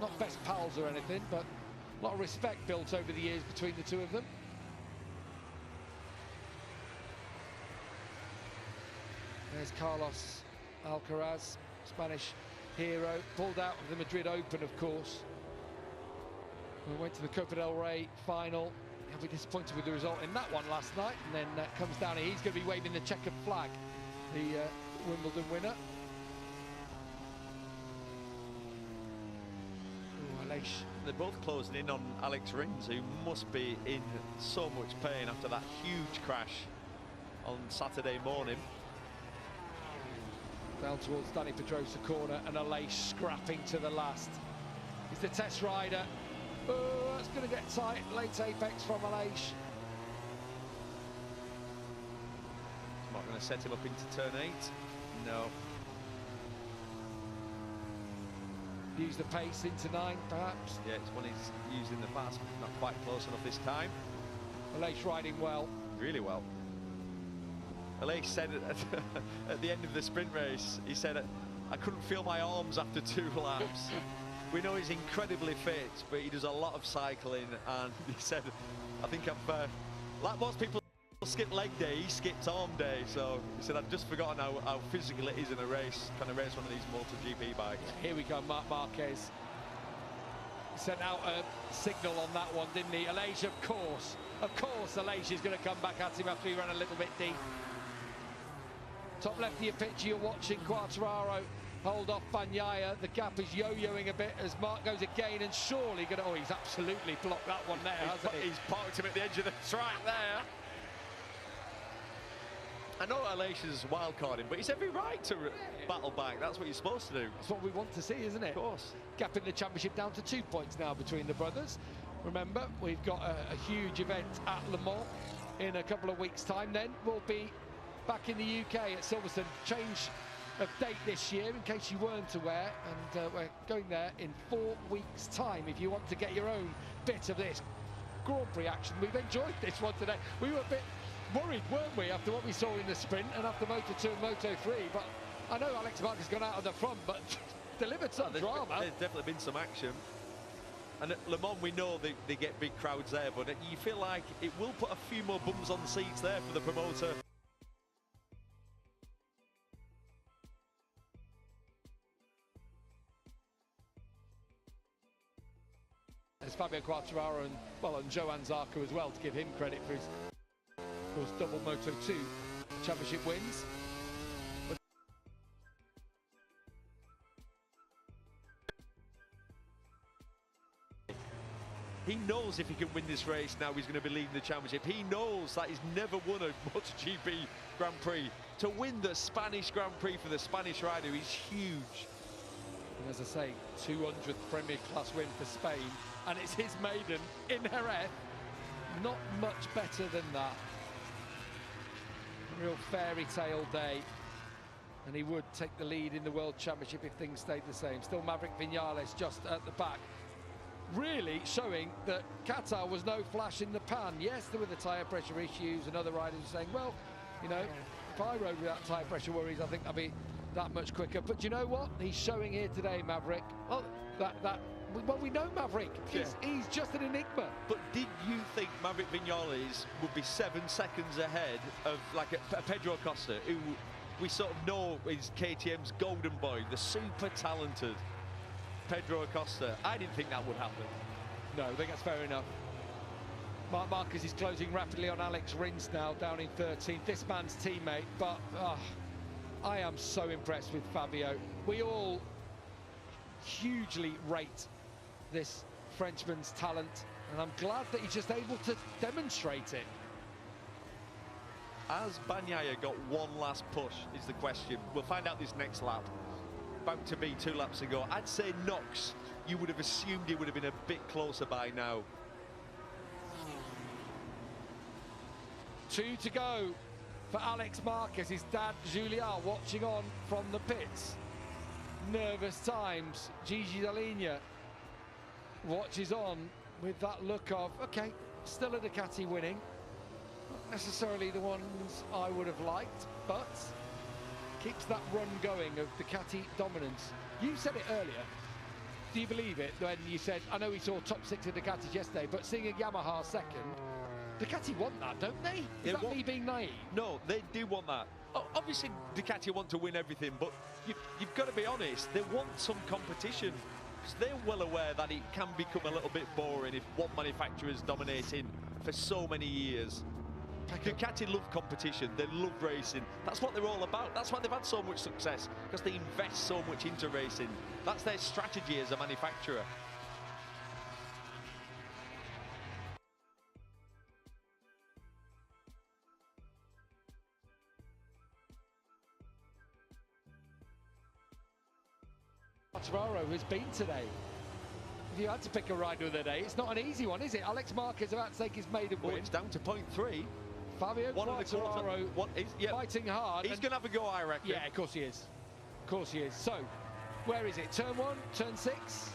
not best pals or anything, but a lot of respect built over the years between the two of them. There's Carlos Alcaraz, Spanish hero, pulled out of the Madrid Open, of course. We went to the Copa del Rey final. He'll be disappointed with the result in that one last night, and then comes down and he's going to be waving the checkered flag, the Wimbledon winner. Ooh, Aleix. They're both closing in on Alex Rins, who must be in so much pain after that huge crash on Saturday morning. Down towards Danny Pedrosa corner, and Aleix scrapping to the last. He's the test rider. Oh, that's going to get tight. Late apex from Aleix. Not going to set him up into turn 8. No. Use the pace into 9, perhaps. Yeah, it's when he's using the fast. Not quite close enough this time. Aleix riding well. Really well. Aleix said at the end of the sprint race, he said, I couldn't feel my arms after 2 laps. We know he's incredibly fit, but he does a lot of cycling, and he said, I think I've, like most people skip leg day, he skipped arm day, so he said, I've just forgotten how physical it is in a race, trying to race one of these MotoGP bikes. Here we go, Marc Marquez. He sent out a signal on that one, didn't he? Aleix, of course, Aleix is going to come back at him after he ran a little bit deep. Top left of your picture, you're watching Quartararo hold off Bagnaia. The gap is yo-yoing a bit as Marc goes again, and surely going to... Oh, he's absolutely blocked that one there, hasn't he? He's parked him at the edge of the track there. I know Aleix is wildcarding, but he's every right to battle back. That's what you're supposed to do. That's what we want to see, isn't it? Of course. Gap in the championship down to 2 points now between the brothers. Remember, we've got a huge event at Le Mans in a couple of weeks' time. Then we'll be back in the UK at Silverstone. Change of date this year, in case you weren't aware, and we're going there in 4 weeks' time. If you want to get your own bit of this Grand Prix action, we've enjoyed this one today. We were a bit worried, weren't we, after what we saw in the sprint and after Moto 2 and Moto 3, but I know Alex Marquez has gone out on the front, but delivered some drama. There's definitely been some action. And at Le Mans, we know they get big crowds there, but you feel like it will put a few more bums on seats there for the promoter. There's Fabio Quartararo and Johan Zarco as well, to give him credit for his, of course, double Moto 2 championship wins. He knows if he can win this race now, he's going to be leading the championship. He knows that he's never won a MotoGP Grand Prix. To win the Spanish Grand Prix for the Spanish rider is huge. And as I say, 200th Premier Class win for Spain, and it's his maiden in Jerez. Not much better than that. Real fairy tale day, and he would take the lead in the World Championship if things stayed the same. Still Maverick Vinales just at the back, really showing that Qatar was no flash in the pan. Yes, there were the tyre pressure issues, and other riders were saying, well, you know, if I rode without tyre pressure worries, I think I'd be that much quicker. But you know what? He's showing here today, Maverick. Well, well, we know Maverick. He's just an enigma. But did you think Maverick Vinales would be 7 seconds ahead of like a Pedro Acosta, who we sort of know is KTM's golden boy, the super talented Pedro Acosta? I didn't think that would happen. No, I think that's fair enough. Marc Marquez is closing rapidly on Alex Rins now, down in 13th. This man's teammate, but I am so impressed with Fabio. We all hugely rate this Frenchman's talent, and I'm glad that he's just able to demonstrate it. Has Bagnaia got one last push is the question. We'll find out this next lap. About to be 2 laps ago. I'd say Knox, you would have assumed he would have been a bit closer by now. 2 to go for Alex Marquez. His dad, Julian, watching on from the pits. Nervous times. Gigi Dall'Igna watches on with that look of, okay, still a Ducati winning. Not necessarily the ones I would have liked, but keeps that run going of Ducati dominance. You said it earlier. do you believe it when you said, I know we saw top 6 of Ducatis yesterday, but seeing a Yamaha second, Ducati want that, don't they? Is that me being naive? No, they do want that. Obviously, Ducati want to win everything, but you've got to be honest, they want some competition. Because they're well aware that it can become a little bit boring if one manufacturer is dominating for so many years. Ducati love competition, they love racing. That's what they're all about. That's why they've had so much success, because they invest so much into racing. That's their strategy as a manufacturer. Quartararo has been today. If you had to pick a rider of the day, it's not an easy one, is it? Alex Marquez about to take his maiden win. It's down to .3. Fabio Quartararo fighting hard. He's going to have a go, I reckon. Yeah, of course he is. Of course he is. So, where is it? Turn 1, turn 6,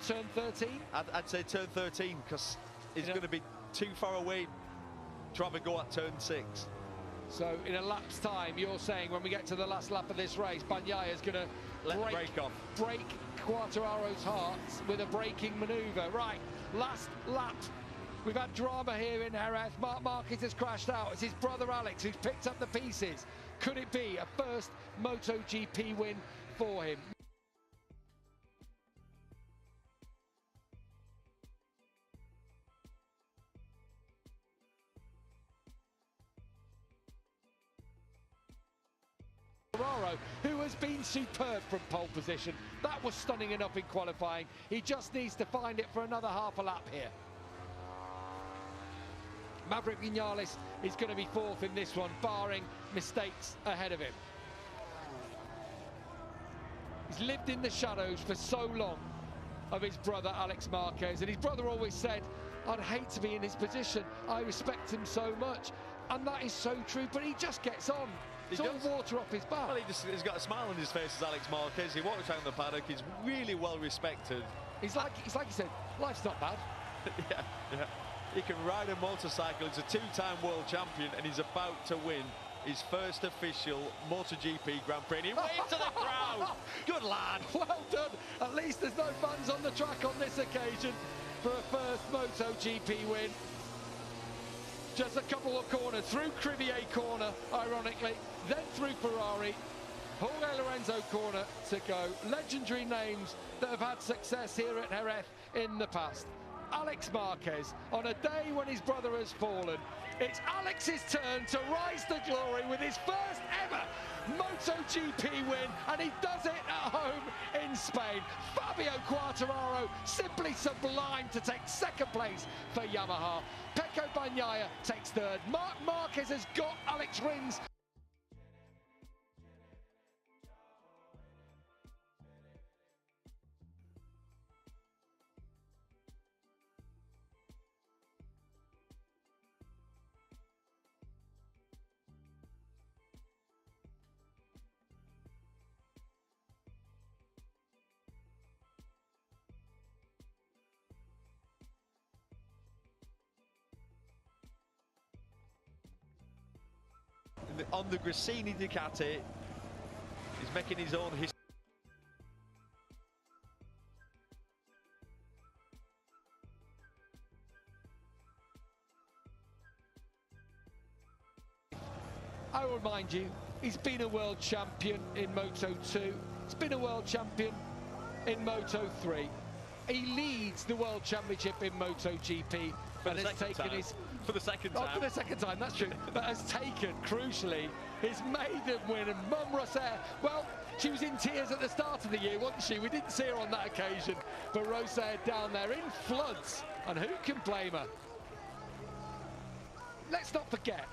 turn 13? I'd say turn 13, because it's going to be too far away to have a go at turn 6. So, in a lap's time, you're saying when we get to the last lap of this race, Bagnaia is going to break Quartararo's heart with a braking manoeuvre. Right, last lap. We've had drama here in Jerez. Marc Marquez has crashed out. It's his brother Alex who's picked up the pieces. Could it be a first MotoGP win for him? Who has been superb from pole position. That was stunning enough in qualifying. He just needs to find it for another half a lap here. Maverick Vinales is going to be 4th in this one, barring mistakes ahead of him. He's lived in the shadows for so long of his brother Alex Marquez, and his brother always said, I'd hate to be in his position. I respect him so much. And that is so true, but he just gets on. It's all water off his back. Well, he's got a smile on his face as Alex Marquez. He walks around the paddock. He's really well respected. He's like he said, life's not bad. yeah. He can ride a motorcycle. He's a 2-time world champion, and he's about to win his first official MotoGP Grand Prix. And he waves to the crowd. Good lad. Well done. At least there's no fans on the track on this occasion for a first MotoGP win. Just a couple of corners, through Crivier corner, ironically, then through Ferrari. Jorge Lorenzo corner to go. Legendary names that have had success here at Jerez in the past. Alex Marquez, on a day when his brother has fallen, it's Alex's turn to rise to glory with his first ever MotoGP win, and he does it at home in Spain. Fabio Quartararo, simply sublime to take 2nd place for Yamaha. Pecco Bagnaia takes 3rd. Marc Marquez has got Alex Rins. On the Gresini Ducati, he's making his own history. I will remind you, he's been a world champion in Moto 2. He's been a world champion in Moto 3. He leads the World Championship in MotoGP. For the second time, that's true. But has taken, crucially, his maiden win. And Mum Rosaire, well, she was in tears at the start of the year, wasn't she? We didn't see her on that occasion. But Rosaire down there in floods. And who can blame her? Let's not forget.